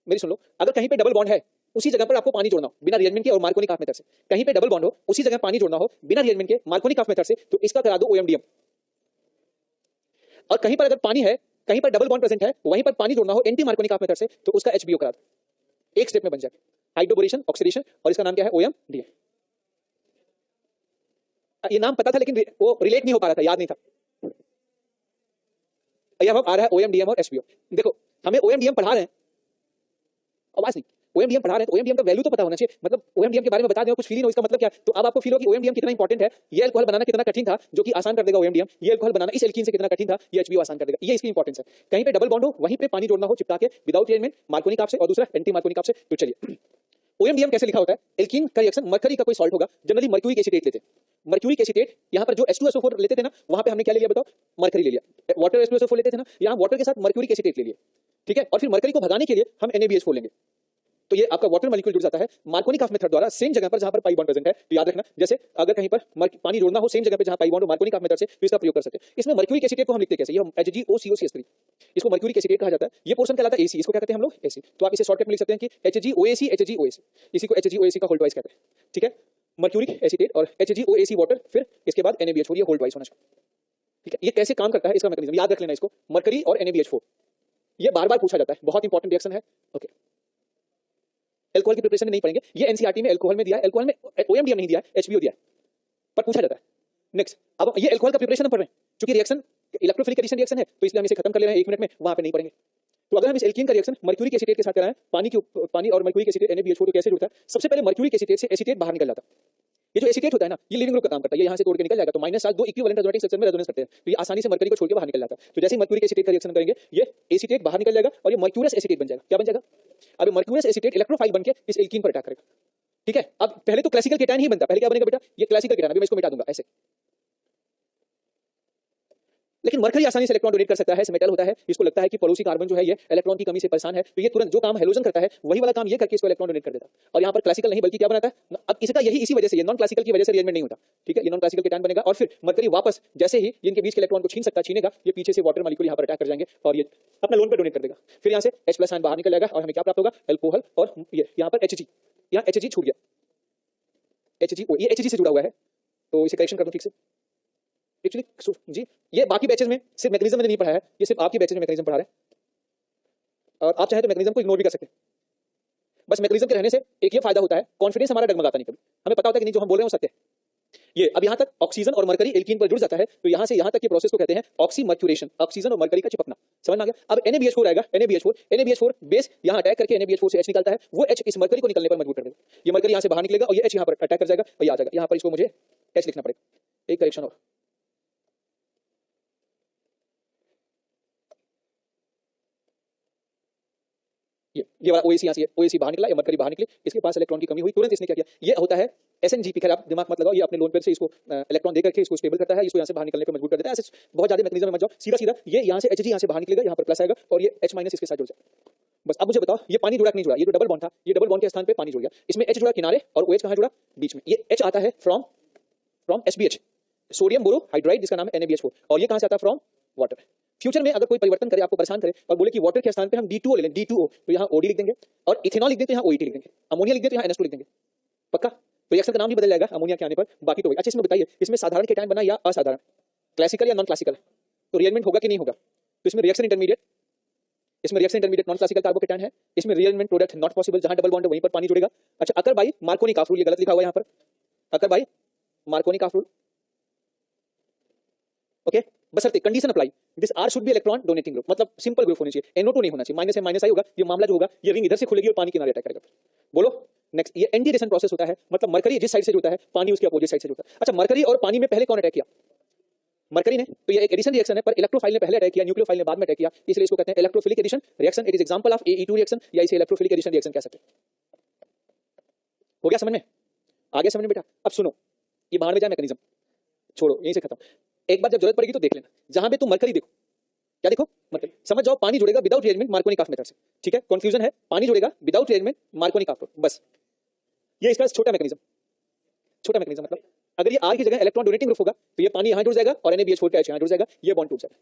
मेरी सुन लो, अगर कहीं पे डबल बॉन्ड है उसी जगह पर आपको पानी जोड़ना हो बिना रिएजमेंट के और मार्कोनिक हाफ मेथड से, कहीं पे डबल बॉन्ड हो उसी जगह पानी जोड़ना हो बिना रिएजमेंट के मार्कोनिक हाफ मेथड से, तो इसका करा दो OMDM। और कहीं पर अगर पानी है, कहीं पर डबल बॉन्ड प्रेजेंट है, वहीं पर पानी जोड़ना हो एंटी मार्कोनिक हाफ मेथड से, तो उसका HBO करा दो, एक स्टेप में बन जाए हाइड्रोबोरेशन ऑक्सीडेशन, और इसका नाम क्या है OMDM। ये नाम पता था लेकिन वो रिलेट नहीं हो पा रहा था, याद नहीं था। अब आ रहा है OMDM और HBO। देखो हमें OMDM पढ़ा रहे हैं, आवाज नहीं, OMDM पढ़ा रहे हैं तो OMDM का वैल्यू तो पता होना चाहिए, मतलब OMDM के बारे में बता दें कुछ फील ही हो, इसका मतलब क्या, तो अब आपको फील हो कि OMDM कितना इंपॉर्टेंट है, ये अल्कोहल बनाना कितना कठिन था जो कि आसान कर देगा OMDM, ये अल्कोहल बनाना इस एल्कीन से कितना कठिन था, ये HBO आसान कर देगा, ये इसकी इंपॉर्टेंस है। कहीं पे डबल बॉन्ड हो वहीं पे पानी जोड़ना हो चिपका के विदाउट रिएजमेंट मार्कोनिक हाफ से, और दूसरा एंटी मार्कोनिक हाफ से। तो चलिए OMDM कैसे लिखा होता है? एल्कीन का रिएक्शन मरकरी का कोई सॉल्ट होगा, जनरली मर्क्यूरिक एसीटेट लेते हैं। मर्क्यूरिक एसीटेट यहां पर जो H2SO4 लेते थे ना, वहां पे हमने क्या ले लिया बताओ? मरकरी ले लिया। वाटर H2SO4 लेते थे ना, यहां वाटर के साथ मर्क्यूरिक एसीटेट ले लिया, ठीक है। और फिर मरकरी को भगाने के लिए हम NaBH4 लेंगे, तो ये आपका वाटर मॉलिक्यूल जुड़ जाता है मार्कोनिक ऑफ मेथड द्वारा सेम जगह पर जहां पर पाई बॉन्ड प्रेजेंट है। तो याद रखना, जैसे अगर कहीं पर पानी जोड़ना हो सेम जगह पे जहां पाई बॉन्ड हो मार्कोनिक ऑफ मेथड से, तो इसका प्रयोग कर सकते हैं। इसमें मर्क्यूरिक एसीटेट को हम लिखते कैसे? ये HgOCOCH3, इसको मर्क्यूरिक एसीटेट कहा जाता है। ये पोर्शन कहलाता है AC, इसको क्या कहते हैं हम लोग? AC। तो आप इसे शॉर्टकट में लिख सकते हैं कि HgOAC, इसी को HgOAC का होल्ड वाइज कहते हैं, ठीक है। मर्क्यूरिक एसीटेट और HgOAC वाटर, फिर इसके बाद NaBH4, ये होल्ड वाइज होना चाहिए, ठीक है। ये कैसे काम करता है इसका मैकेनिज्म याद रख लेना इसको, मरकरी और NaBH4, ये बार बार पूछा जाता है, बहुत इंपॉर्टेंट रिएक्शन है। ओके, एल्कोहल की प्रिपरेशन में नहीं पढ़ेंगे, ये एनसीईआरटी में एल्कोहल में दिया है, एल्कोहल में OMDM नहीं दिया है, HBO दिया है, पर पूछा जाता है। नेक्स्ट, अब ये एल्कोहल का प्रिपरेशन हम पढ़ रहे हैं, क्योंकि रिएक्शन इलेक्ट्रोफिलिक एडिशन रिएक्शन है, तो इसलिए हम इसे खत्म कर ले रहे हैं 1 मिनट में, वहां पे नहीं पढ़ेंगे। तो अगर हम इस एल्कीन का रिएक्शन मर्क्यूरिक एसीटेट के साथ कराएं, पानी और मर्क्यूरिक एसीटेट NaBH4 को कैसे जुड़ता है? सबसे पहले मर्क्यूरिक एसीटेट से एसीटेट बाहर निकल जाता है। ये जो एसीटेट होता है ना, ये लिविंग ग्रुप का काम करता है, ये यहां से तोड़ के निकल जाएगा, तो -7 दो इक्विवेलेंट रेजोनेटिंग स्ट्रक्चर में रेजोनेंस करते हैं, तो ये आसानी से मरकरी को छोड़ के बाहर निकल जाता है। तो जैसे ही मर्क्यूरिक एसीटेट का रिएक्शन करेंगे, ये एसीटेट बाहर निकल जाएगा और ये मर्क्यूरस एसीटेट बन जाएगा। क्या बन जाएगा? अब मर्क्यूरस एसीटेट इलेक्ट्रोफाइल बनके इस एल्कीन पर अटैक करेगा, ठीक है। अब पहले तो क्लासिकल केटायन ही बनता, पहले क्या बनेगा बेटा? ये क्लासिकल केटायन, अभी मैं इसको मिटा दूंगा ऐसे। लेकिन मरकरी आसानी से इलेक्ट्रॉन डोनेट कर सकता है, मेटल होता है, इसको लगता है कि पड़ोसी कार्बन जो है ये इलेक्ट्रॉन की कमी से परेशान है, तो ये तुरंत जो काम हैलोजन करता है वही वाला काम ये करके इसको इलेक्ट्रॉन डोनेट कर देता है। और यहाँ पर क्लासिकल नहीं बल्कि क्या बनाता है? अब इसका यही इसी वजह से, ये नॉन क्लासिकल की वजह से रिएरेंजमेंट नहीं होता, ठीक है। ये नॉन क्लासिकल केटायन बनेगा और फिर मरकरी वापस जैसे ही इनके बीच के इलेक्ट्रॉन को छीनेगा, ये पीछे से वाटर मॉलिक्यूल यहाँ पर अटैक कर जाएंगे और ये अपना लोन पर डोनेट कर देगा। फिर यहाँ से H+ आयन बाहर निकल जाएगा और हमें क्या प्राप्त होगा? अल्कोहल, और ये यहाँ पर Hg, यहाँ Hg छूट गया, HgO, ये Hg से जुड़ा हुआ है, तो इसे करेक्शन कर दो ठीक से। एक्चुअली जी, ये बाकी बैचेस में सिर्फ मैकेनिज्म मैंने नहीं पढ़ा है, ये सिर्फ आपकी बैचेस में मैकेनिज्म पढ़ा रहे हैं, और आप चाहे तो मैकेनिज्म को इग्नोर भी कर सकते हैं। बस मैकेनिज्म के रहने से एक ये फायदा होता है, कॉन्फिडेंस हमारा डगमगाता नहीं, कभी हमें पता होता है कि नहीं जो हम बोल रहे हैं वो सत्य है। ये अब यहाँ तक ऑक्सीजन और मरकरी एल्कीन पर जुड़ जाता है, तो यहाँ से यहाँ तक के प्रोसेस को कहते हैं ऑक्सीमर्क्यूरेशन, ऑक्सीजन और मरकरी का चिपकना। समझ में आ गया? अब NaBH4 आएगा, NaBH4 बेस यहाँ अटैक करके NaBH4 से H निकलता है, वो H इस मरकरी को निकलने पर मजबूर कर देगा, ये मरकरी यहाँ से बाहर निकलेगा और ये H यहाँ पर अटैक कर जाएगा और ये आ जाएगा। यहाँ पर इसको मुझे H लिखना पड़ेगा, एक करेक्शन और, ये वाला OAC यहाँ से OAC बाहर निकला या मरकरी बाहर निकली, इसके पास इलेक्ट्रॉन की कमी हुई, तुरंत इसने क्या किया? ये होता है SNGP, खैर आप दिमाग मत लगाओ, ये अपने लोन पेयर से इसको इलेक्ट्रॉन देकर के इसको स्टेबल करता है, इसको यहाँ से बाहर निकलने पर मजबूर कर देता है। ऐसे बहुत ज्यादा मैकेनिज्म में मत जाओ, सीधा ये यहाँ से Hg यहाँ से बाहर निकलेगा, यहाँ पर प्लस आएगा और ये H- इसके साथ जुड़ जाएगा। बस अब मुझे बताओ ये पानी जुड़ा कि नहीं जुड़ा? ये जो डबल बॉन्ड था, ये डबल बॉन्ड के स्थान पे पानी जुड़ गया, इसमें H जुड़ा किनारे और OH कहाँ जुड़ा? बीच में। ये H आता है फ्रॉम SBH, सोडियम बोरोहाइड्राइड, जिसका नाम है NaBH4, और ये कहाँ से आता है? From water. फ्यूचर में अगर कोई परिवर्तन करे, आपको परेशान करे और बोले कि वाटर के स्थान पे हम D2O ले लें, D2O, तो यहाँ OD लिख देंगे, और इथेनॉल लिख देते हैं, यहाँ OET लिख देंगे, अमोनिया लिख देते हैं, यहाँ NH2 लिख देंगे, पक्का? तो रिएक्शन का नाम ही बदल जाएगा अमोनिया के आने पर, बाकी तो। अच्छा, इसमें बताइए, इसमें साधारण केटायन बना या असाधारण, क्लासिकल या नॉन क्लासिकल? तो रिएरेंजमेंट होगा कि नहीं होगा? तो इसमें reaction intermediate, non classical carbocation है, इसमें रिएरेंजमेंट प्रोडक्ट नॉट पॉसिबल, जहां डबल बॉन्ड है वहीं पर पानी जुड़ेगा। अच्छा, occur by Markovnikov of rule, ये गलत लिखा हुआ है यहाँ पर, occur by Markovnikov of rule, okay. बशर्ते condition apply, this R should be electron donating group, मतलब सिंपल ग्रुप होनी चाहिए, NO2 नहीं होना चाहिए, माइनस है माइनस आई होगा, ये मामला जो होगा, ये रिंग इधर से खुलेगी और पानी किनारे अटैक करेगा। बोलो नेक्स्ट, ये एंटीडेशन प्रोसेस होता है, मतलब मरकरी जिस साइड से जुड़ता है, पानी उसके अपोजिट साइड से जुड़ता है। अच्छा, मरकरी और पानी में पहले कौन अटैक किया? मरकरी ने, तो ये एक एडिशन रिएक्शन है, पर इलेक्ट्रोफाइल ने पहले अटैक किया, न्यूक्लियोफाइल ने बाद में अटैक किया, इसलिए इसको कहते हैं electrophilic addition reaction. It is example of AE2 reaction, या इसे इलेक्ट्रोफिलिक एडिशन रिएक्शन कह सकते हैं। हो गया समझ में? आगे समझ में बेटा? अब सुनो, ये बाहर में जाए मैकेनिज्म, छोड़ो, यहीं से खत्म। एक बार जब जरूरत पड़ेगी तो देख लेना, जहां पे तुम मरकरी देखो, क्या देखो? मरकरी, समझ जाओ, पानी जुड़ेगा विदाउट रिएरेंजमेंट मार्कोनिक ऑफ मेथड से, ठीक है। कंफ्यूजन है, पानी जुड़ेगा विदाउट रिएरेंजमेंट मार्कोनिक ऑफ, बस ये इसका छोटा मैकेनिज्म। छोटा मैकेनिज्म मतलब अगर ये R की जगह इलेक्ट्रॉन डोनेटिंग ग्रुप होगा, तो ये पानी यहाँ जुड़ जाएगा और NaBH4 का H यहाँ जुड़ जाएगा, ये बॉन्ड टूट जाएगा,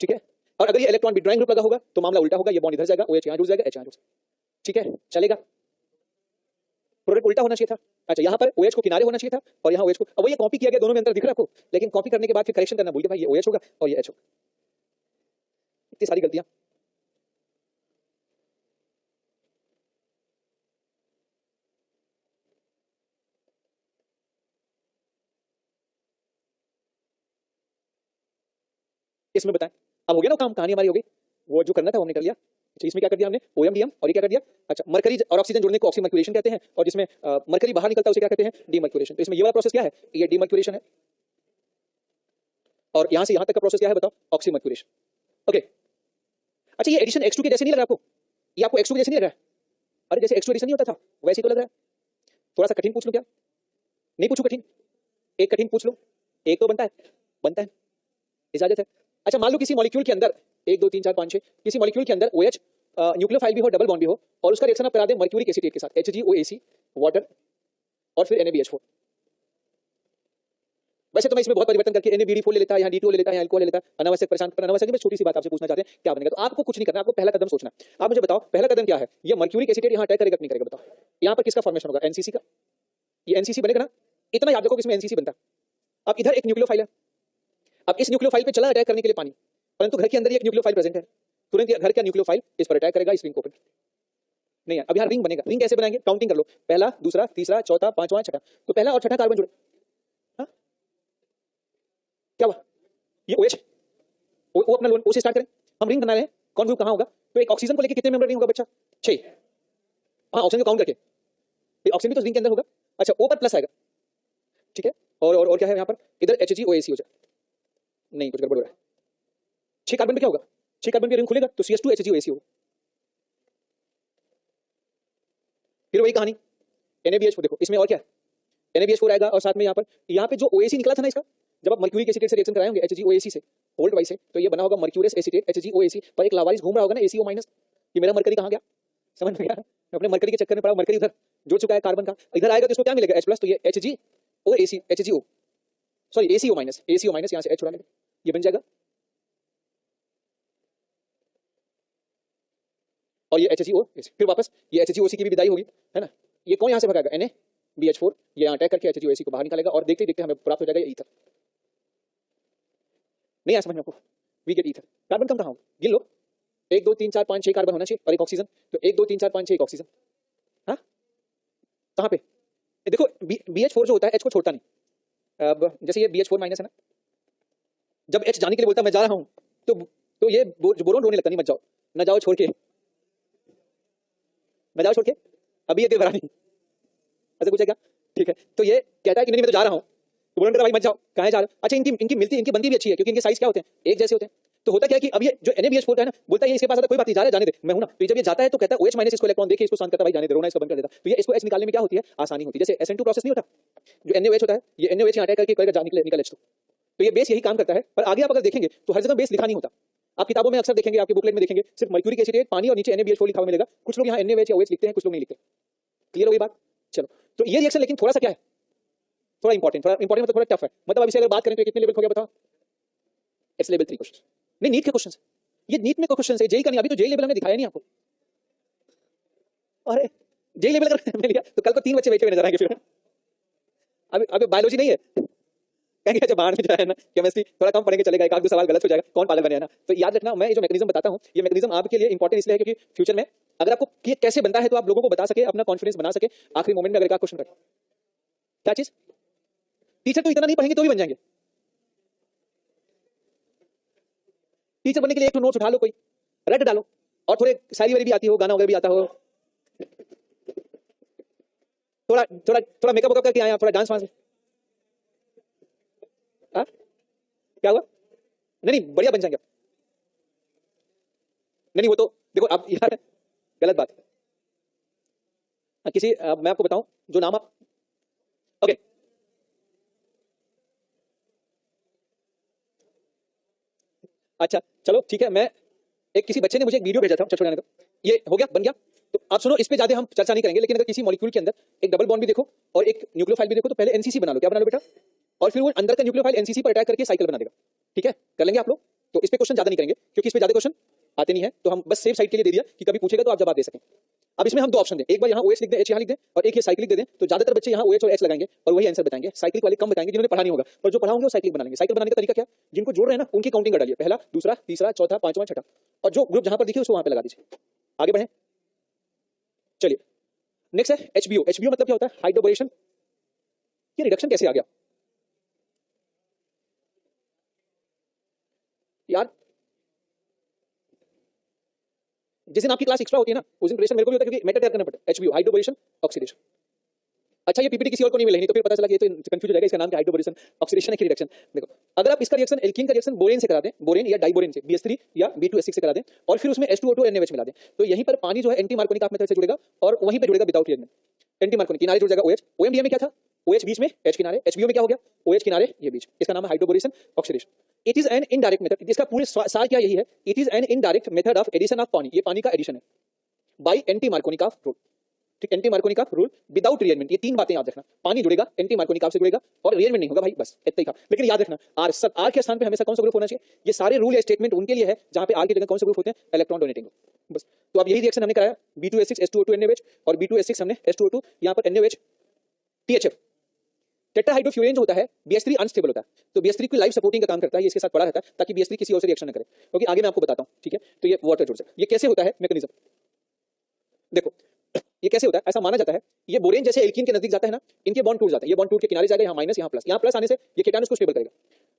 ठीक है। और अगर ये इलेक्ट्रॉन विड्रॉइंग ग्रुप लगा होगा, तो मामला उल्टा होगा, ये बॉन्ड इधर जाएगा, OH यहाँ जुड़ जाएगा, H यहाँ जुड़ जाएगा, ठीक है, चलेगा। प्रोडक्ट उल्टा होना चाहिए था। अच्छा, यहाँ पर OH को किनारे होना चाहिए था और यहाँ OH को, अब ये कॉपी किया गया, दोनों में अंतर दिख रहा है आपको, लेकिन कॉपी करने के बाद फिर करेक्शन करना भूल गए, भाई ये OH होगा और ये H होगा, इतनी सारी गलतियां। इसमें बताएं, अब हो गया ना काम, कहानी हमारी हो गई, वो जो करना था वो हमने कर लिया। इसमें क्या कर दिया हमने? OMDM, और ये क्या कर दिया? अच्छा, मरकरी और ऑक्सीजन जुड़ने को ऑक्सीमर्क्यूरेशन कहते हैं, और जिसमें मरकरी बाहर निकलता है उसे क्या कहते हैं? डीमर्क्यूरेशन। तो इसमें ये वाला प्रोसेस क्या है? ये डीमर्क्यूरेशन है, और यहां से यहां तक का प्रोसेस क्या है बताओ? Oxymercuration, okay. अच्छा, ये एडिशन X2 के जैसे नहीं लग रहा आपको? ये आपको X2 के जैसे नहीं लग रहा है? अरे जैसे H2 एडिशन नहीं होता था वैसे ही तो लग रहा है। थोड़ा सा कठिन पूछ लूं क्या? नहीं पूछू कठिन? एक कठिन पूछ लो, एक तो बनता है, बनता है, इजाजत है। अच्छा मान लो किसी मॉलिक्यूल के अंदर 1 2 3 4 5 6 किसी मॉलिक्यूल के अंदर OH न्यूक्लियोफाइल भी हो, डबल बॉन्ड भी हो, और उसका रिएक्शन आप करा दें मर्क्यूरिक एसिटेट के साथ HgOAC वाटर और फिर NaBH4। वैसे तो मैं इसमें बहुत परिवर्तन करके NaBD4 ले लेता है, यहाँ D2 ले लेता है, यहाँ अल्कोहल ले लेता है, अनावश्यक परेशान करना। अनावश्यक में छोटी सी बात आपसे पूछना चाहते हैं क्या बनेगा, तो आपको कुछ नहीं करना, आपको पहला कदम सोचना। आप मुझे बताओ पहला कदम क्या है? ये मर्क्यूरिक एसिटेट यहाँ अटैक करेगा कि नहीं करेगा बताओ? यहाँ पर किसका फॉर्मेशन होगा? NCC का। ये NCC बनेगा ना, इतना याद रखो कि इसमें NCC बनता है। अब इधर एक न्यूक्लियोफाइल है, अब इस न्यूक्लियोफाइल पे चला अटैक करने के लिए पानी, परंतु घर के अंदर एक न्यूक्लियोफाइल प्रेजेंट है, तुरंत घर का न्यूक्लियोफाइल इस पर अटैक करेगा, इस रिंग को ओपन नहीं है। अब यहाँ रिंग बनेगा, रिंग कैसे बनाएंगे? काउंटिंग कर लो, पहला दूसरा तीसरा चौथा पांचवा छठा, तो पहला और छठा कार्बन जुड़े। हाँ क्या हुआ? ये OH वो अपना लोन O से स्टार्ट करें, हम रिंग बना रहे हैं, कौन ग्रुप कहाँ होगा? तो एक ऑक्सीजन को लेकर कितने मेंबर रिंग होगा बच्चा? 6। हाँ ऑक्सीजन को काउंट करके, ऑक्सीजन भी तो रिंग के अंदर होगा। अच्छा O पर प्लस आएगा, ठीक है, और क्या है यहाँ पर? इधर HgOAC हो जाए, नहीं कुछ गड़बड़ हो रहा है। 6 कार्बन पे क्या होगा? 6 कार्बन पे रिंग खुलेगा तो CS2 HgOAC होगा। फिर वही कहानी NaBH4, देखो इसमें और क्या है? NaBH4 आएगा और साथ में यहाँ पे जो OAC निकला था ना इसका, जब आप मर्क्यूरिक एसिटेट से रिएक्शन कराएंगे HgOAC से होल्ड वाइज से, तो ये बना होगा मर्क्यूरियस एसिटेट HgOAC, पर एक लावारिस घूम रहा होगा ना ACO माइनस, कि मेरा मरकरी कहाँ गया? समझ में गया? मैं अपने मरकरी के चक्कर में पड़ा, मरकरी उधर जुड़ चुका है कार्बन का, इधर आएगा तो इसको क्या मिलेगा? H+, तो ये HgOAC HgO sorry ACO minus यहाँ से H छुड़ा लेंगे, ये बन जाएगा, और ये HgO, फिर वापस ये HgOC की भी विदाई होगी, है ना? ये कौन यहाँ से भगाएगा? NaBH4, ये यहाँ अटैक करके HgOAC को बाहर निकालेगा, और देखते देखते हमें प्राप्त हो जाएगा ईथर। नहीं आ समझ में आपको? We get ether. कार्बन कम कहाँ हो? गिन लो, 1 2 3 4 5 6 कार्बन होना चाहिए और एक ऑक्सीजन, तो 1 2 3 4 5 6 एक ऑक्सीजन। हाँ कहाँ पे? देखो BH4 जो होता है H को छोड़ता नहीं। अब जैसे ये BH4 माइनस है ना, जब H जाने के लिए बोलता है मैं जा रहा हूँ, तो ये बोरोन रोने लगता, नहीं मत जाओ, न जाओ छोड़ के, न जाओ छोड़ के, अभी ये दे भरा नहीं, ऐसे पूछेगा, ठीक है? तो ये कहता है कि नहीं मैं तो जा रहा हूँ, तो बोरोन कहता भाई मत जाओ, कहाँ जा रहे हो? अच्छा इनकी बनती भी अच्छी है, क्योंकि इनके साइज क्या होते हैं? एक जैसे होते हैं। तो होता क्या है कि अब ये जो NaBH4 है ना, बोलता है ये इसके पास आता, कोई बात नहीं, जा रहे जाने दे, मैं हूं ना। तो जब ये जाता है तो कहता है OH माइनस इसको इलेक्ट्रॉन देके इसको शांत करता है, भाई जाने दे, रोना इसको बंद कर देता। तो ये इसको H निकालने में क्या होती है? आसानी होती है। जैसे SN2 प्रोसेस नहीं होता, जो NaOH होता है, ये NaOH यहाँ अटैक करके करेगा, निकल H2, तो ये बेस यही काम करता है। पर आगे आप अगर देखेंगे तो हर जगह बेस लिखा नहीं होता, आप किताबों में अक्सर देखेंगे, आपके बुकलेट में देखेंगे सिर्फ मर्क्यूरिक एसिटेट पानी और नीचे NaBH4 लिखा हुआ मिलेगा। कुछ लोग यहाँ NaOH या OH लिखते हैं, कुछ लोग नहीं लिखते। क्लियर हो गई बात? चलो, तो ये रिएक्शन लेकिन थोड़ा सा क्या है, थोड़ा इंपॉर्टेंट मतलब थोड़ा टफ है। मतलब अब इसे अगर बात करें तो कितने लेवल हो गया बताओ? इट्स लेवल 3 क्वेश्चन, नहीं नीट के क्वेश्चन, ये नीट में क्वेश्चन है, जेई का नहीं। अभी तो जेई लेवल हमने दिखाया नहीं आपको, अरे जेई लेवल अगर मैं लिया तो कल को 3 बच्चे बैठे हुए नजर आएंगे। फिर अभी बायोलॉजी नहीं है, कहेंगे अच्छा बाहर में जो है ना केमिस्ट्री थोड़ा कम पढ़ेंगे चलेगा, एक आध दो सवाल गलत हो जाएगा, कौन पागल बने ना। तो याद रखना, मैं जो मैकेनिज्म बताता हूँ, ये मैकेनिज्म आपके लिए इंपॉर्टेंट इसलिए है क्योंकि फ्यूचर में अगर आपको ये कैसे बनता है तो आप लोगों को बता सके, अपना कॉन्फिडेंस बना सके, आखिरी मोमेंट में अगर एक क्वेश्चन रखे। क्या चीज? टीचर तो इतना नहीं पढ़ेंगे तो भी बन जाएंगे। टीचर बनने के लिए एक नोट्स उठा लो, कोई रट डालो, और थोड़े शायरी वारी भी आती हो, गाना वगैरह भी आता हो, थोड़ा मेकअप वगैरह करके आए, थोड़ा डांस वांस। क्या हुआ? नहीं बढ़िया बन जाएंगे। नहीं वो तो देखो आप यार गलत बात किसी मैं आपको बताऊं जो नाम आप ओके अच्छा चलो ठीक है, मैं एक किसी बच्चे ने मुझे एक वीडियो भेजा था, छोड़ दो, ये हो गया बन गया। तो आप सुनो, इस पे ज्यादा हम चर्चा नहीं करेंगे, लेकिन अगर किसी मॉलिक्यूल के अंदर एक डबल बॉन्ड भी देखो और एक न्यूक्लियोफाइल भी देखो तो पहले एनसीसी बना लो। क्या बना लो बेटा? और फिर वो अंदर का न्यूक्लियोफाइल एनसीसी पर अटैक करके साइकिल बना देगा। ठीक है, कर लेंगे आप लोग। तो इस पे क्वेश्चन ज्यादा नहीं करेंगे क्योंकि इस पे ज्यादा क्वेश्चन आते नहीं है, तो हम बस सेफ साइड के लिए दे दिया कि कभी पूछेगा तो आप जवाब दे सकें। अब इसमें हम दो ऑप्शन दें, एक बार यहाँ OH लिख दें, H यहाँ लिख दें, और एक ये साइक्लिक दे दें, तो ज्यादातर बच्चे यहाँ OH और H लगाएंगे और वही आंसर बताएंगे। साइक्लिक वाले कम बताएंगे जिन्होंने पढ़ा नहीं होगा, पर जो पढ़ा होंगे वो साइक्लिक बना लेंगे। साइकिल बनाने का तरीका क्या? जिनको जोड़ रहे हैं ना उनकी काउंटिंग कर डालिए, पहला दूसरा तीसरा चौथा पांचवा छठा, और जो ग्रुप जहां पर दिखे उसको वहां पे लगा दीजिए। आगे बढ़े, चलिए नेक्स्ट है HBO। HBO मतलब क्या होता है? हाइड्रोबोरेशन। ये रिडक्शन कैसे आ गया यार? जिस दिन आपकी क्लास एक्स्ट्रा होती है ना उस दिन प्रेशर मेरे को भी होता है क्योंकि मेटर तैयार करना पड़ता है। HBO hydroboration oxidation. अच्छा ये पीपीटी किसी और को नहीं मिलेगी, तो फिर पता चला कि ये तो कंफ्यूज हो जाएगा, इसका नाम क्या हाइड्रोबोरेशन ऑक्सीडेशन है कि रिडक्शन। देखो अगर आप इसका रिएक्शन एल्कीन का रिएक्शन बोरेन से करा दें, बोरेन या डाइबोरेन से BH3 या B2S6 से करा दें और फिर उसमें H2O2 NaOH मिला दें, तो यहीं पर पानी जो है एंटी मार्कोनिक आप मेथड से जुड़ेगा और वहीं पे जुड़ेगा विदाउट रिएक्शन। एंटी मार्कोनिक किनारे जुड़ जाएगा OH, OMDA में क्या था, OH बीच में H किनारे, HBO में क्या हो गया, OH किनारे ये बीच, इसका नाम है hydroboration oxidation. It is an indirect method, इसका पूरे सार क्या यही है, it is an indirect method of addition of pani, ये पानी का एडिशन है बाय एंटी मार्कोनिक रूल। ठीक, anti Markovnikov rule without rearrangement, ये तीन बातें याद रखना, पानी जुड़ेगा एंटी मार्कोनिक से जुड़ेगा और रिएजमेंट नहीं होगा भाई, बस इतना ही था। लेकिन याद रखना आर, सब आर के स्थान पे हमेशा कौन सा ग्रुप होना चाहिए, ये सारे रूल या स्टेटमेंट उनके लिए है जहां पे आर की जगह कौन सा ग्रुप होते हैं, इलेक्ट्रॉन डोनेटिंग ग्रुप, बस। तो अब यही रिएक्शन हमने कराया, B2S6 H2O2 NaOH और B2S6 हमने H2O2 यहां पर NaOH THF। टेट्राहाइड्रोफ्यूरेन जो होता है BH3 अनस्टेबल होता है, तो BH3 की लाइफ सपोर्टिंग का काम करता है, ये इसके साथ पड़ा रहता है ताकि BH3 किसी और से रिएक्शन न करे, क्योंकि आगे मैं आपको बताता हूं, ठीक है। तो ये वाटर जुड़ जाएगा, ये कैसे होता है मैकेनिज्म देखो, ये कैसे होता है, ऐसा माना जाता है ये बोरेन जैसे एल्कीन के नजदीक जाता है ना, इनके बॉन्ड टूट जाते हैं, ये बॉन्ड टूट के किनारे जाएगा, यहाँ माइनस यहाँ प्लस, यहाँ प्लस आने से ये केटान उसको स्टेबल करेगा।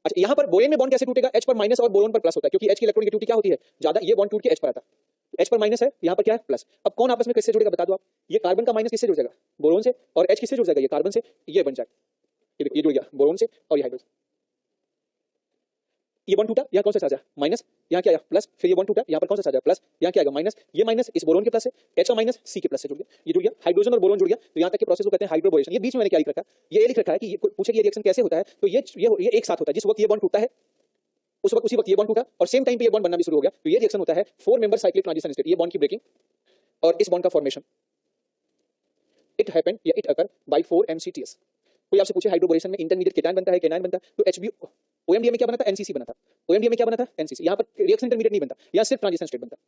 अच्छा यहाँ पर बोरेन में बॉन्ड कैसे टूटेगा, H पर माइनस और बोरोन पर प्लस होता है, क्योंकि H की इलेक्ट्रॉनिक क्या होती है ज्यादा, ये बॉन्ड टूट के H पर आता है, H पर माइनस है, यहाँ पर क्या है प्लस। अब कौन आपस में किससे जुड़ेगा बता दो आप, ये कार्बन का माइनस किससे जुड़ जाएगा, बोरोन से, और H किससे जुड़ जाएगा, ये कार्बन से, ये बन जाएगा, ये जुड़ गया बोरोन से और ये हाइड्रोजन, ये बॉन्ड टूटा, यहाँ कौन सा चार्ज है माइनस, यहाँ क्या आया प्लस, फिर ये बॉन्ड टूटा, यहाँ पर कौन सा चार्ज है प्लस, यहाँ क्या आएगा माइनस, ये माइनस इस बोरोन के प्लस है, H का माइनस C के प्लस से जुड़ गया, ये जुड़ गया, हाइड्रोजन और बोरोन जुड़ गया, तो यहाँ तक के प्रोसेस को कहते हैं हाइड्रोबोरेशन। ये बीच में मैंने क्या लिख रखा है, ये लिख रखा है कि ये पूछे कि ये रिएक्शन कैसे होता है, तो ये एक साथ होता है, जिस वक्त ये बॉन्ड टूटा है उस वक्त उसी वक्त ये बॉन्ड टूटा और सेम टाइम पे ये बॉन्ड बनना भी शुरू हो गया, तो ये रिएक्शन होता है 4 मेंबर साइक्लिक ट्रांजिशन स्टेट, ये बॉन्ड की ब्रेकिंग और इस बॉन्ड का फॉर्मेशन, इट हैपेंड या इट अकर बाय 4 MCTS। कोई आपसे पूछे हाइड्रोबोरेशन में इंटरमीडिएट केटायन बनता है, केनायन बनता है, तो HBO OMDA में क्या बना था, NCC बना था, OMDA में क्या बना था, NCC। यहाँ पर रिएक्शन इंटरमीडिएट नहीं बनता, यहाँ सिर्फ ट्रांजिशन स्टेट बनता है,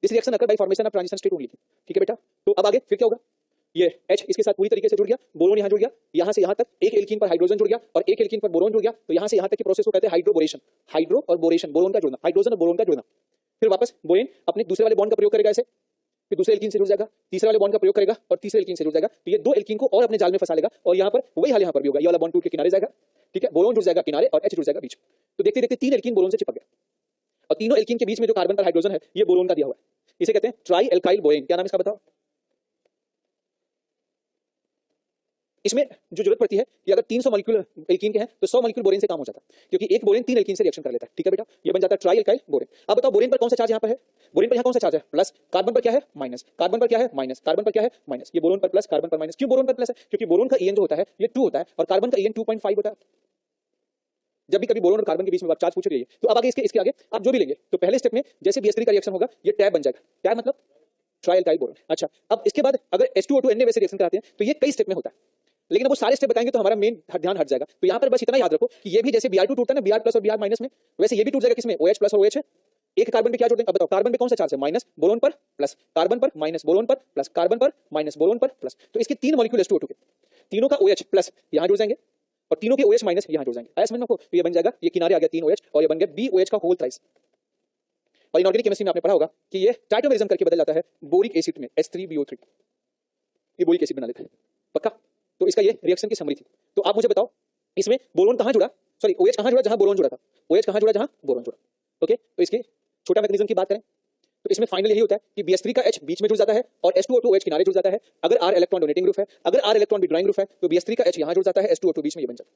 this reaction occur by formation of transition state only. ठीक है बेटा, तो अब आगे फिर क्या होगा, ये H इसके साथ पूरी तरीके से जुड़ गया, बोरोन यहाँ जुड़ गया, यहाँ से यहाँ तक एक एल्कीन पर हाइड्रोजन जुड़ गया और एक एल्कीन पर बोरोन जुड़ गया, तो यहाँ से यहाँ तक की प्रोसेस को कहते हैं हाइड्रोबोरेशन, हाइड्रो और बोरेशन, बोरोन का जुड़ना, हाइड्रोजन और बोरोन का जुड़ना। फिर वापस बोरेन अपने दूसरे वाले बॉन्ड का प्रयोग करेगा ऐसे, फिर दूसरे एल्कीन से जुड़ जाएगा, तीसरे वाले बॉन्ड का प्रयोग करेगा और तीसरे एल्कीन से जुड़ जाएगा, तो ये दो एल्कीन को और अपने जाल में फंसा लेगा और यहाँ पर वही हाल यहाँ पर भी होगा, ये वाला बॉन्ड टूट के किनारे जाएगा, ठीक है, बोरोन जुड़ जाएगा किनारे और H जुड़ जाएगा बीच। तो देखते देखते 3 एल्कीन बोरोन से चिपक गया और तीनों एल्कीन के बीच में जो कार्बन पर हाइड्रोजन है ये बोरोन का दिया हुआ है, इसे कहते हैं ट्राई एल्काइल बोरेन। क्या नाम इसका बताओ, इसमें जो जरूरत पड़ती है कि अगर 300 मॉलिक्यूल एल्कीन के हैं तो 100 मॉलिक्यूल बोरेन से काम हो जाता है, क्योंकि एक बोरेन 3 एल्कीन से रिएक्शन कर लेता है। ठीक है बेटा, ये बन जाता है ट्राई एल्काइल बोरेन। अब बताओ बोरेन पर कौन सा चार्ज यहाँ पर है, बोरेन पर यहाँ कौन सा चार्ज है प्लस, कार्बन पर क्या है माइनस, कार्बन पर क्या है माइनस, कार्बन पर क्या है माइनस, ये बोरोन पर प्लस, कार्बन पर माइनस। क्यों बोरोन पर प्लस है, क्योंकि बोरोन का EN जो होता है ये 2 होता है और कार्बन का EN 2.5 होता है। जब भी कभी बोरोन और कार्बन के बीच में आप चार्ज पूछ रही है, तो अब आगे इसके आगे आप जो भी लेंगे, तो पहले स्टेप में जैसे BH3 का रिएक्शन होगा ये टैब बन जाएगा, टैब मतलब ट्राई एल्काइल बोरेन। अच्छा, अब इसके बाद अगर H2O2 Na वैसे रिएक्शन कराते हैं तो ये कई स्टेप में होता है, लेकिन अब वो सारे स्टेप बताएंगे तो हमारा मेन ध्यान हट जाएगा। तो यहाँ पर बस इतना याद रखो कि ये भी जैसे Br2 टूटता है ना, Br प्लस और Br माइनस में, वैसे ये भी टूट जाएगा किसमें, OH प्लस और OH है। एक कार्बन पे क्या जोड़ देंगे, अब बताओ कार्बन पे कौन सा चार्ज है माइनस, बोरोन पर प्लस, कार्बन पर माइनस, बोरोन पर प्लस, कार्बन पर माइनस, बोरोन पर प्लस। तो इसके 3 मॉलिक्यूल H2O2 के, तीनों का OH प्लस यहाँ जुड़ जाएंगे और तीनों के OH माइनस यहाँ जुड़ जाएंगे। ऐसा समझना आपको, तो ये बन जाएगा, ये किनारे आ गया 3 OH और ये बन गया BOH का होल थ्राइस। और इनऑर्गेनिक केमिस्ट्री में आपने पढ़ा होगा कि ये टाइटोमेरिज्म करके बदल जाता है बोरिक एसिड में, H3BO3, ये बोरिक एसिड बना लेता है, पक्का। तो इसका ये रिएक्शन की समरी थी। तो आप मुझे बताओ इसमें बोरोन कहाँ जुड़ा, सॉरी OH कहाँ जुड़ा जहाँ बोरोन जुड़ा था, OH कहाँ जुड़ा जहाँ बोरोन जुड़ा। ओके, तो इसकी छोटा मैकेनिज्म की बात करें तो इसमें फाइनल यही होता है कि BH3 का H बीच में जुड़ जाता है और H2O2 OH किनारे जुड़ जाता है। अगर R इलेक्ट्रॉन डोनेटिंग ग्रुप है, अगर R इलेक्ट्रॉन विड्रॉइंग ग्रुप है, तो BH3 का H यहाँ जुड़ जाता है, H2O2 बीच में ये बन जाता है।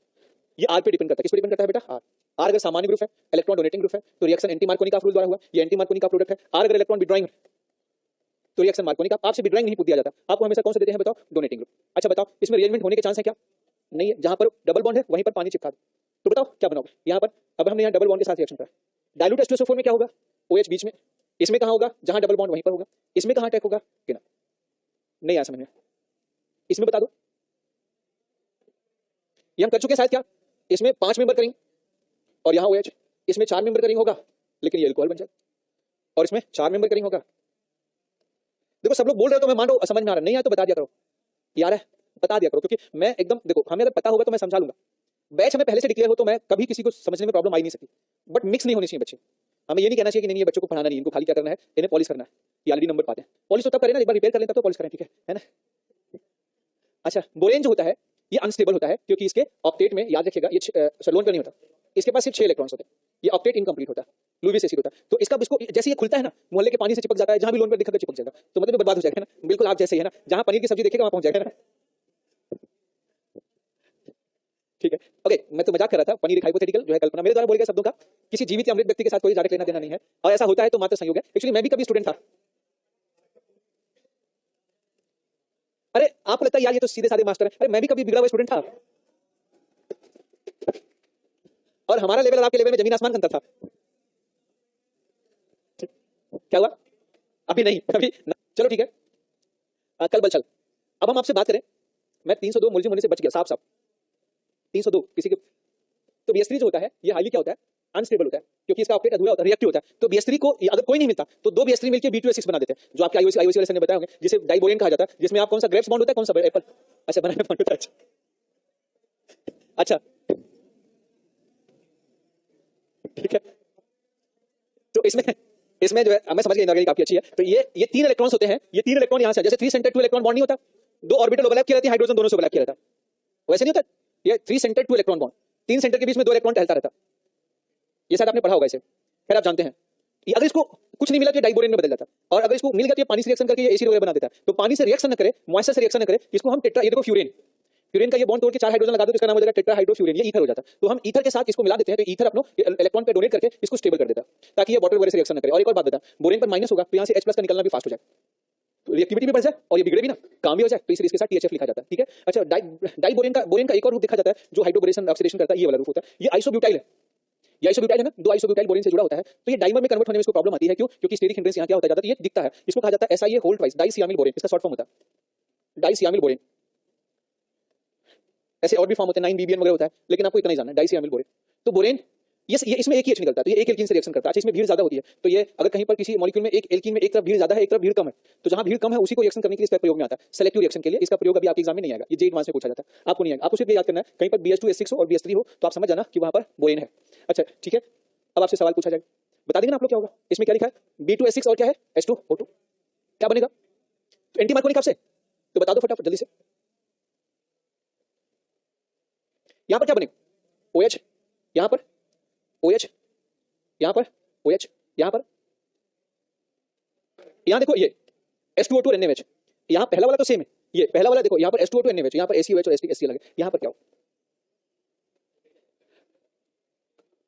ये R पे डिपेंड करता है, किस पे डिपेंड करता है बेटा, R अगर सामान्य ग्रुप है, इलेक्ट्रॉन डोनेटिंग ग्रुप है, तो रिएक्शन एंटी मार्कोनिक रूल द्वारा हुआ, ये एंटी मार्कोनिक प्रोडक्ट है। R अगर इलेक्ट्रॉन विड्रॉइंग तो रिएक्शन मार्कोनिक, आपसे विड्रॉइंग नहीं पूछ दिया जाता, आपको हमेशा कौन सा देते हैं बताओ, डोनेटिंग ग्रुप। अच्छा बताओ इसमें रिएरेंजमेंट होने के चांस है क्या, नहीं है, जहां पर डबल बॉन्ड है वहीं पर पानी चिपका दो, तो बताओ क्या बनाओगे यहाँ पर। अब हमने यहाँ डबल बॉन्ड के साथ रिएक्शन करा, डाइल्यूट H2SO4 में क्या होगा, OH बीच में, इसमें कहाँ होगा जहां डबल बॉन्ड वहीं पर होगा, इसमें कहाँ अटैक होगा, किनारे। नहीं आया समझ में, इसमें बता दो, ये हम कर चुके हैं शायद, क्या इसमें 5 मेंबर करेंगे और यहाँ OH, इसमें 4 मेंबर करेंगे होगा, लेकिन ये अल्कोहल बन जाए, और इसमें 4 मेंबर करेंगे होगा। देखो सब लोग बोल रहे हो तो मैं मान रहा हूँ, समझ में आ रहा नहीं आया तो बता दिया करो यार, है बता दिया करो, क्योंकि मैं एकदम, देखो हमें अगर पता होगा तो मैं समझा लूंगा, बैच हमें पहले से डिक्लेयर हो तो मैं कभी किसी को समझने में प्रॉब्लम आ ही नहीं सकती। बट मिक्स नहीं होनी चाहिए बच्चे, हमें ये नहीं कहना चाहिए कि नहीं ये बच्चों को पढ़ाना नहीं, इनको खाली क्या करना है, इन्हें पॉलिश करना है, ये ऑलरेडी नंबर पाते हैं, पॉलिश तो तब करें ना, एक बार रिपेयर कर लें तब तो पॉलिश करें, ठीक है ना। अच्छा बोरेन जो होता है ये अनस्टेबल होता है, क्योंकि इसके ऑक्टेट में याद रखिएगा ये लोन पर नहीं होता, इसके पास सिर्फ 6 इलेक्ट्रॉन्स होते हैं, ये ऑक्टेट इनकम्प्लीट होता है, लुईस एसिड होता है। तो इसका इसको जैसे ये खुलता है ना, मोहल्ले के पानी से चिपक जाता है, जहां भी लोन पर दिखा चिपक जाएगा, तो मतलब बर्बाद हो जाएगा ना, बिल्कुल आप जैसे ही है ना, जहां पनीर की सब्जी देखेगा वहां पहुंच जाएगा ना। ठीक है, ओके, मैं तो मजाक कर रहा था। पनीर हाइपोथेटिकल जो है कल्पना मेरे द्वारा बोले गए शब्दों का किसी जीवित या मृत व्यक्ति के साथ कोई डायरेक्ट लेना देना नहीं है, और ऐसा होता है तो मात्र संयोग है। एक्चुअली मैं भी कभी स्टूडेंट था। अरे आपको लगता है यार ये तो सीधे साधे मास्टर है, अरे मैं भी कभी बिगड़ा हुआ स्टूडेंट था, और हमारा लेवल और आपके लेवल में जमीन आसमान का अंतर था। क्या हुआ? अभी नहीं, अभी चलो ठीक है। कल बल चल। अब हम आपसे बात करें, मैं 302 मुलजिम होने से बच गया साफ साफ। 302 किसी के, तो BS3 जो होता है ये हाईली क्या होता है, अनस्टेबल होता है, क्योंकि इसका ऑक्टेट अधूरा होता है, रिएक्टिव होता है। तो BS3 को अगर कोई नहीं मिलता तो दो BS3 मिलकर B2S6 बना देते हैं, जो आपके आईओसी वाले सर ने बताया होंगे, जिसे डाइबोरेन कहा जाता है, जिसमें आप कौन सा ग्रेप्स बॉन्ड होता है, कौन सा एप्पल, अच्छा बनाना बॉन्ड होता है। अच्छा ठीक है, तो इसमें जो है मैं समझ गया, इनऑर्गेनिक काफी अच्छी है। तो ये 3 इलेक्ट्रॉन्स होते हैं, ये 3 इलेक्ट्रॉन यहां से, जैसे 3 सेंटर 2 इलेक्ट्रॉन बॉन्ड नहीं होता, 2 ऑर्बिटल ओवरलैप किया रहती है, हाइड्रोजन दोनों से ओवरलैप किया रहता है, वैसे नहीं होता। ये 3 सेंटर 2 इलेक्ट्रॉन बॉन्ड, 3 सेंटर के बीच में 2 इलेक्ट्रॉन टहलता रहता, ये शायद आपने पढ़ा होगा इसे, खैर आप जानते हैं। अगर इसको कुछ नहीं मिला तो डाइबोरेन में बदल जाता, और अगर इसको मिल गया तो ये पानी से रिएक्शन करके ये एसिड वगैरह बना देता है। तो पानी से रिएक्शन न करे, मॉइस्चर से रिएक्शन न करे, इसको हम टेट्रा, ये देखो फ्यूरेन, फ्यूरेन का ये बॉन्ड तोड़ के 4 हाइड्रोजन लगा दो तो इसका नाम हो जाएगा टेट्राहाइड्रोफ्यूरेन, ये ईथर हो जाता है। तो हम ईथर के साथ इसको मिला देते हैं, तो ईथर अपनो इलेक्ट्रॉन पे डोनेट करके इसको स्टेबल कर देता है, ताकि ये वाटर वगैरह से रिएक्शन न करे। और एक और बात बता, बोरेन पर माइनस होगा तो यहाँ से H+ का निकलना भी फास्ट हो जाए, तो रिएक्टिविटी भी बढ़ जाए और ये बिगड़े भी ना, काम भी हो जाए, तो इसलिए इसके साथ THF लिखा जाता है। ठीक है, अच्छा बोरेन का एक और रूप देखा जाता है जो हाइड्रोबोरेशन ऑक्सीडेशन करता है, ये वाला रूप होता है। ये आइसोब्यूटाइल है, ये आइसोब्यूटाइल है ना, 2 आइसोब्यूटाइल बोरेन से जुड़ा होता है, तो ये डाइमर में कन्वर्ट होने में इसको प्रॉब्लम आती है। क्यों? क्योंकि स्टेरिक हिंड्रेंस यहाँ क्या होता है ज्यादा, तो ये दिखता है, इसको कहा जाता है SiA होल्ड ट्वाइस, डाइसियामिल बोरेन, इसका शॉर्ट फॉर्म होता है डाइसियामिल बोरेन। ऐसे और भी फॉर्म होते हैं, 9BBN वगैरह होता है, लेकिन आपको इतना ही जानना है, डाइसियामिल बोरेन। तो बोरेन ये इसमें एक ही H निकलता है, तो ये एक एल्कीन से रिएक्शन करता है। अच्छा, इसमें भीड़ ज्यादा होती है, तो ये अगर कहीं पर किसी मॉलिक्यूल में एक एल्कीन में एक तरफ भीड़ ज्यादा है, एक तरफ भीड़ कम है, तो जहां भीड़ कम है उसी को रिएक्शन करने के लिए इसका प्रयोग में आता है, सेलेक्टिव रिएक्शन के लिए। इसका प्रयोग अभी आपके एग्जाम में नहीं आएगा, ये जेईई एडवांस में पूछा जाता है, आपको नहीं आएगा। आपको सिर्फ ये याद करना है, कहीं पर BH2S6 हो और BS3 हो तो आप समझ जाना कि वहां पर बोरेन है। अच्छा ठीक है, अब आपसे सवाल पूछा जाएगा, बता देंगे ना आप लोग क्या होगा, इसमें क्या लिखा है, B2S6 और क्या है, H2O2, क्या बनेगा? तो एंटी मार्कोनिक आपसे, तो बता दो फटाफट जल्दी से। यहां पर क्या बनेगा, OH, यहां पर OH, यहां पर OH, यहां पर, यहां देखो ये H2O2 और NaOH, यहां पहला वाला तो सेम है, ये पहला वाला देखो, यहां पर H2O2 NaOH, यहां पर ACOH और HCl लगे, यहां पर क्या हो,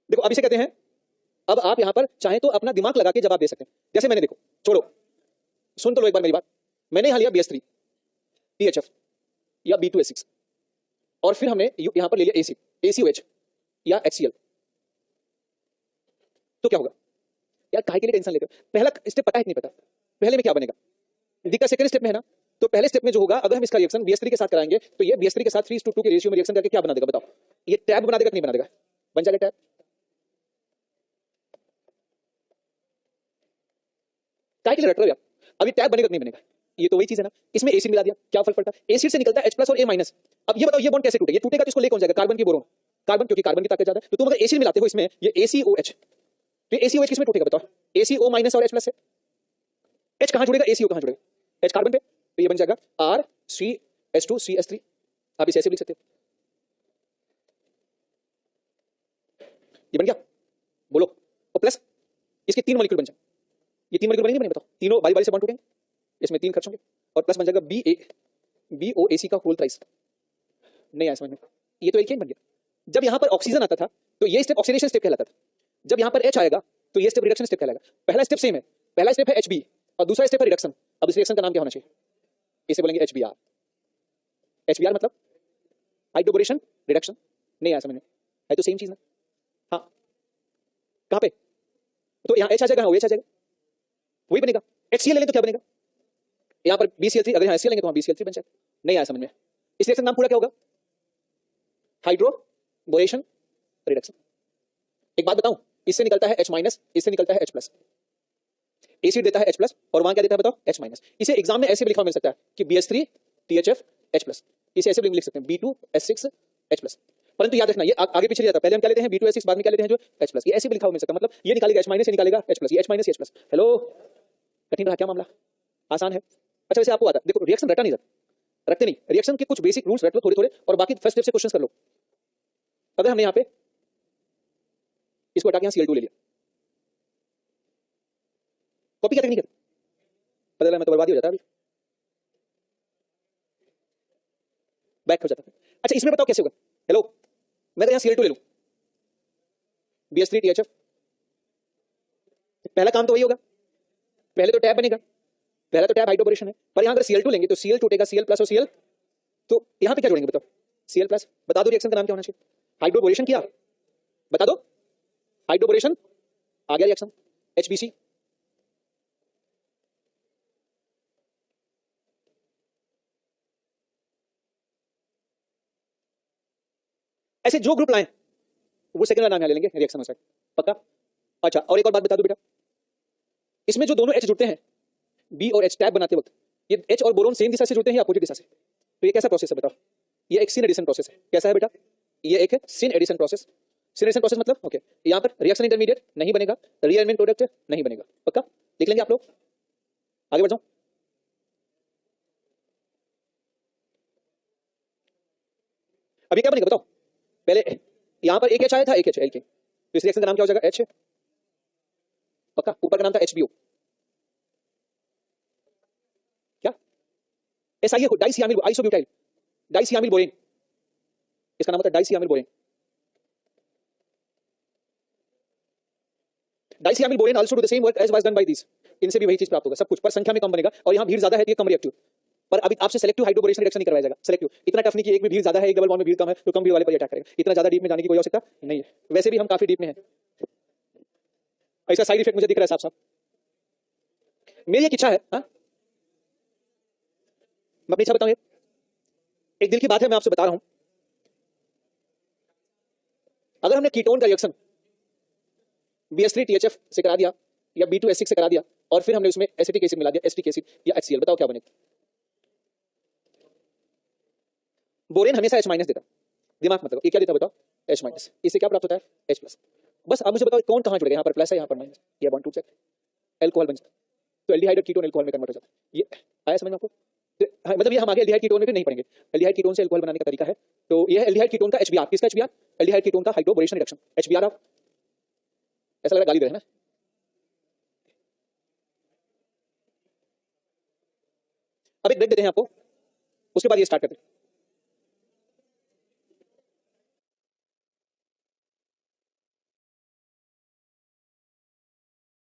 देखो अब इसे कहते हैं, अब आप यहां पर चाहे तो अपना दिमाग लगा के जवाब दे सकते हैं। जैसे मैंने, देखो छोड़ो, सुन तो लो एक बार मेरी बात, मैंने यहां लिया BS3 THF या B2S6, और फिर हमने यहां पर ले लिया ACOH या HCl, तो क्या होगा यार, काहे के लिए टेंशन लेते हो? पहला स्टेप पता है कि नहीं पता, पहले में क्या बनेगा, दिक्कत सेकंड स्टेप में है ना। तो पहले स्टेप में जो होगा, अगर हम इसका रिएक्शन BS3 के साथ कराएंगे तो ये BS3 के साथ 3:2 के रेशियो में रिएक्शन करके क्या बना देगा बताओ, ये टैब बना देगा कि नहीं बना देगा, बन जाएगा टैब। काहे के लिए रट रहे हो यार, अभी टैब बनेगा कि नहीं बनेगा, ये तो वही चीज है ना, इसमें एसिड मिला दिया, क्या फर्क पड़ता है, एसिड से निकलता है H+ और A-। अब ये बताओ ये बॉन्ड कैसे टूटे, ये टूटेगा तो इसको ले कौन जाएगा, कार्बन की बोरोन, कार्बन, क्योंकि कार्बन की ताकत ज्यादा है। तो तुम अगर एसिड मिलाते हो इसमें, ये ACOH, तो ACOH किसमें टूटेगा बताओ, ACO- और H+ से, H कहां जुड़ेगा, ACO कहां जुड़ेगा, H कार्बन पे, तो ये बन जाएगा R3H2CH3, आप इसे ऐसे लिख सकते हो, ये बन गया, बोलो, और प्लस इसके 3 मॉलिक्यूल बन जाए, ये 3 मॉलिक्यूल बनेंगे बताओ, तीनों बारी बारी से बॉन्ड टूटेंगे, इसमें 3 खर्च होंगे, और प्लस बन जाएगा BOAC का होल थ्राइस, नहीं आया समझ में, ये तो एल्केन बन गया। जब यहां पर ऑक्सीजन आता था तो ये स्टेप ऑक्सीडेशन स्टेप कहलाता था, जब यहां पर H आएगा तो ये स्टेप रिडक्शन स्टेप कहलाएगा। पहला स्टेप सेम है, पहला स्टेप है HB और दूसरा स्टेप है रिडक्शन। अब इस रिएक्शन का नाम क्या होना चाहिए, इसे बोलेंगे HBr। HBr मतलब हाइड्रोबोरेशन रिडक्शन, नहीं आया समझ में, है तो सेम चीज ना, हाँ कहां पे, तो यहां H आ जाएगा, OH आ जाएगा, वही बनेगा। HCl लेंगे तो क्या बनेगा, यहां पर BCl3, अगर यहां HCl लेंगे तो वहां BCl3 बन जाएगा, नहीं आया समझ में। इस रिएक्शन का नाम पूरा क्या होगा, हाइड्रोबोरेशन रिडक्शन। एक बात बताऊं, इससे निकलता है H-, इससे निकलता है H+, एसिड देता है H+, और वहां क्या देता है बताओ, H-। इसे एग्जाम में ऐसे भी लिखा मिल सकता है कि BS3 THF H+, इसे ऐसे भी लिख सकते हैं B2S6 H+, परंतु याद रखना ये आगे पीछे जाता है, पहले हम क्या लेते हैं B2S6, बाद में क्या लेते हैं जो H+, ये ऐसे भी लिखा मिल सकता है, मतलब ये निकालेगा H-, ये निकालेगा H+, ये H-, ये H+। हेलो, कठिन रहा क्या मामला, आसान है। अच्छा वैसे आपको आता है, देखो रिएक्शन रटा नहीं रखते नहीं, रिएक्शन के कुछ बेसिक रूल्स रट लो थोड़े थोड़े, और बाकी फर्स्ट स्टेप से क्वेश्चन कर लो। अगर हमने यहाँ पे इसको हटा के यहाँ Cl2 ले लिया, कॉपी क्या टेक्निक है, पता लगा मैं तो बर्बादी हो जाता है, अभी बैक हो जाता है। अच्छा इसमें बताओ कैसे होगा, हेलो मैं अगर यहाँ Cl2 ले लूं, BH3THF, पहला काम तो वही होगा, पहले तो टैब बनेगा, पहला तो टैब हाइड्रोबोरेशन है। पर यहाँ अगर Cl2 लेंगे तो Cl टूटेगा, Cl प्लस और Cl, तो यहाँ पे क्या जोड़ेंगे बताओ? Cl plus. बता दो रिएक्शन का नाम क्या होना चाहिए? हाइड्रोबोरेशन किया, बता दो, हाइड्रोबोरेशन, आ गया रिएक्शन HBC। ऐसे जो ग्रुप लाए वो सेकंड वाला नाम यहाँ ले लेंगे, रिएक्शन हो सकता है, पक्का? अच्छा, और एक और बात बता दो बेटा, इसमें जो दोनों H जुड़ते हैं, B और H टैब बनाते वक्त, ये H और बोरोन सेम दिशा से जुड़ते हैं या अपोजिट दिशा से? तो ये कैसा प्रोसेस है बताओ? ये एक सिन एडिशन प्रोसेस है। कैसा है बेटा? ये एक है syn addition process. Syn addition process मतलब ओके, यहाँ पर रिएक्शन इंटरमीडिएट नहीं बनेगा, रीअरेंजमेंट प्रोडक्ट नहीं बनेगा, पक्का? लिख लेंगे आप लोग, आगे बढ़ जाओ। अभी क्या बनेगा बताओ? पहले यहाँ पर एक H आया था, एक H एल के, तो इस रिएक्शन का नाम क्या हो जाएगा? H, पक्का? ऊपर का नाम था HBO, क्या? SI disiamyl isobutyl, disiamyl borane, इसका नाम होता है disiamyl borane. Disiamyl borane also do the same work as was done by this, इनसे भी वही चीज प्राप्त होगा, सब कुछ, पर संख्या में कम बनेगा, और यहाँ भीड़ ज्यादा है तो ये कम रिएक्टिव। पर अभी आपसे सेलेक्टिव हाइड्रोबोरेशन रिएक्शन नहीं करवाया जाएगा। सेलेक्टिव इतना टफ नहीं कि एक में भीड़ ज्यादा है, एक डबल बॉन्ड में भीड़ कम है, तो कम भीड़ वाले पर अटैक करेगा। इतना ज्यादा डीप में जाने की कोई आवश्यकता नहीं है, वैसे भी हम काफी डीप में हैं। ऐसा साइड इफेक्ट मुझे दिख रहा है साहब। मेरी एक इच्छा है, हाँ, मैं अपनी इच्छा बताऊं, एक दिल की बात है, मैं आपसे बता रहा हूं, अगर हमने कीटोन का रिएक्शन BH3THF से करा दिया या B2S6 से करा दिया, और फिर हमने उसमें एसिटिक एसिड मिला दिया, एसिटिक एसिड या HCl, बताओ क्या बनेगा? बोरेन हमेशा H- देता, दिमाग मत लगाओ, ये क्या देता बताओ? H-, इससे क्या प्राप्त होता है? H+। बस आप मुझे बताओ कौन कहां जुड़ेगा? यहाँ पर प्लस है, यहाँ पर माइनस, ये बॉन्ड टूट जाता है, एल्कोहल बन जाता है, तो एल्डिहाइड और कीटोन एल्कोहल में कन्वर्ट हो जाता है। ये आया समझ में आपको? हाँ, मतलब ये हम आगे एल्डिहाइड कीटोन में फिर नहीं पढ़ेंगे, एल्डिहाइड कीटोन से एल्कोहल बनाने का तरीका है। तो ये है एल्डिहाइड कीटोन का HBr, किसका HBr? एल्डिहाइड कीटोन का हाइड्रोबोरेशन रिएक्शन, HBr। आप ऐसा लग रहा है गाली दे रहे हैं ना? अब एक ब्रेक देते हैं आपको, उसके बाद ये स्टार्ट करते हैं।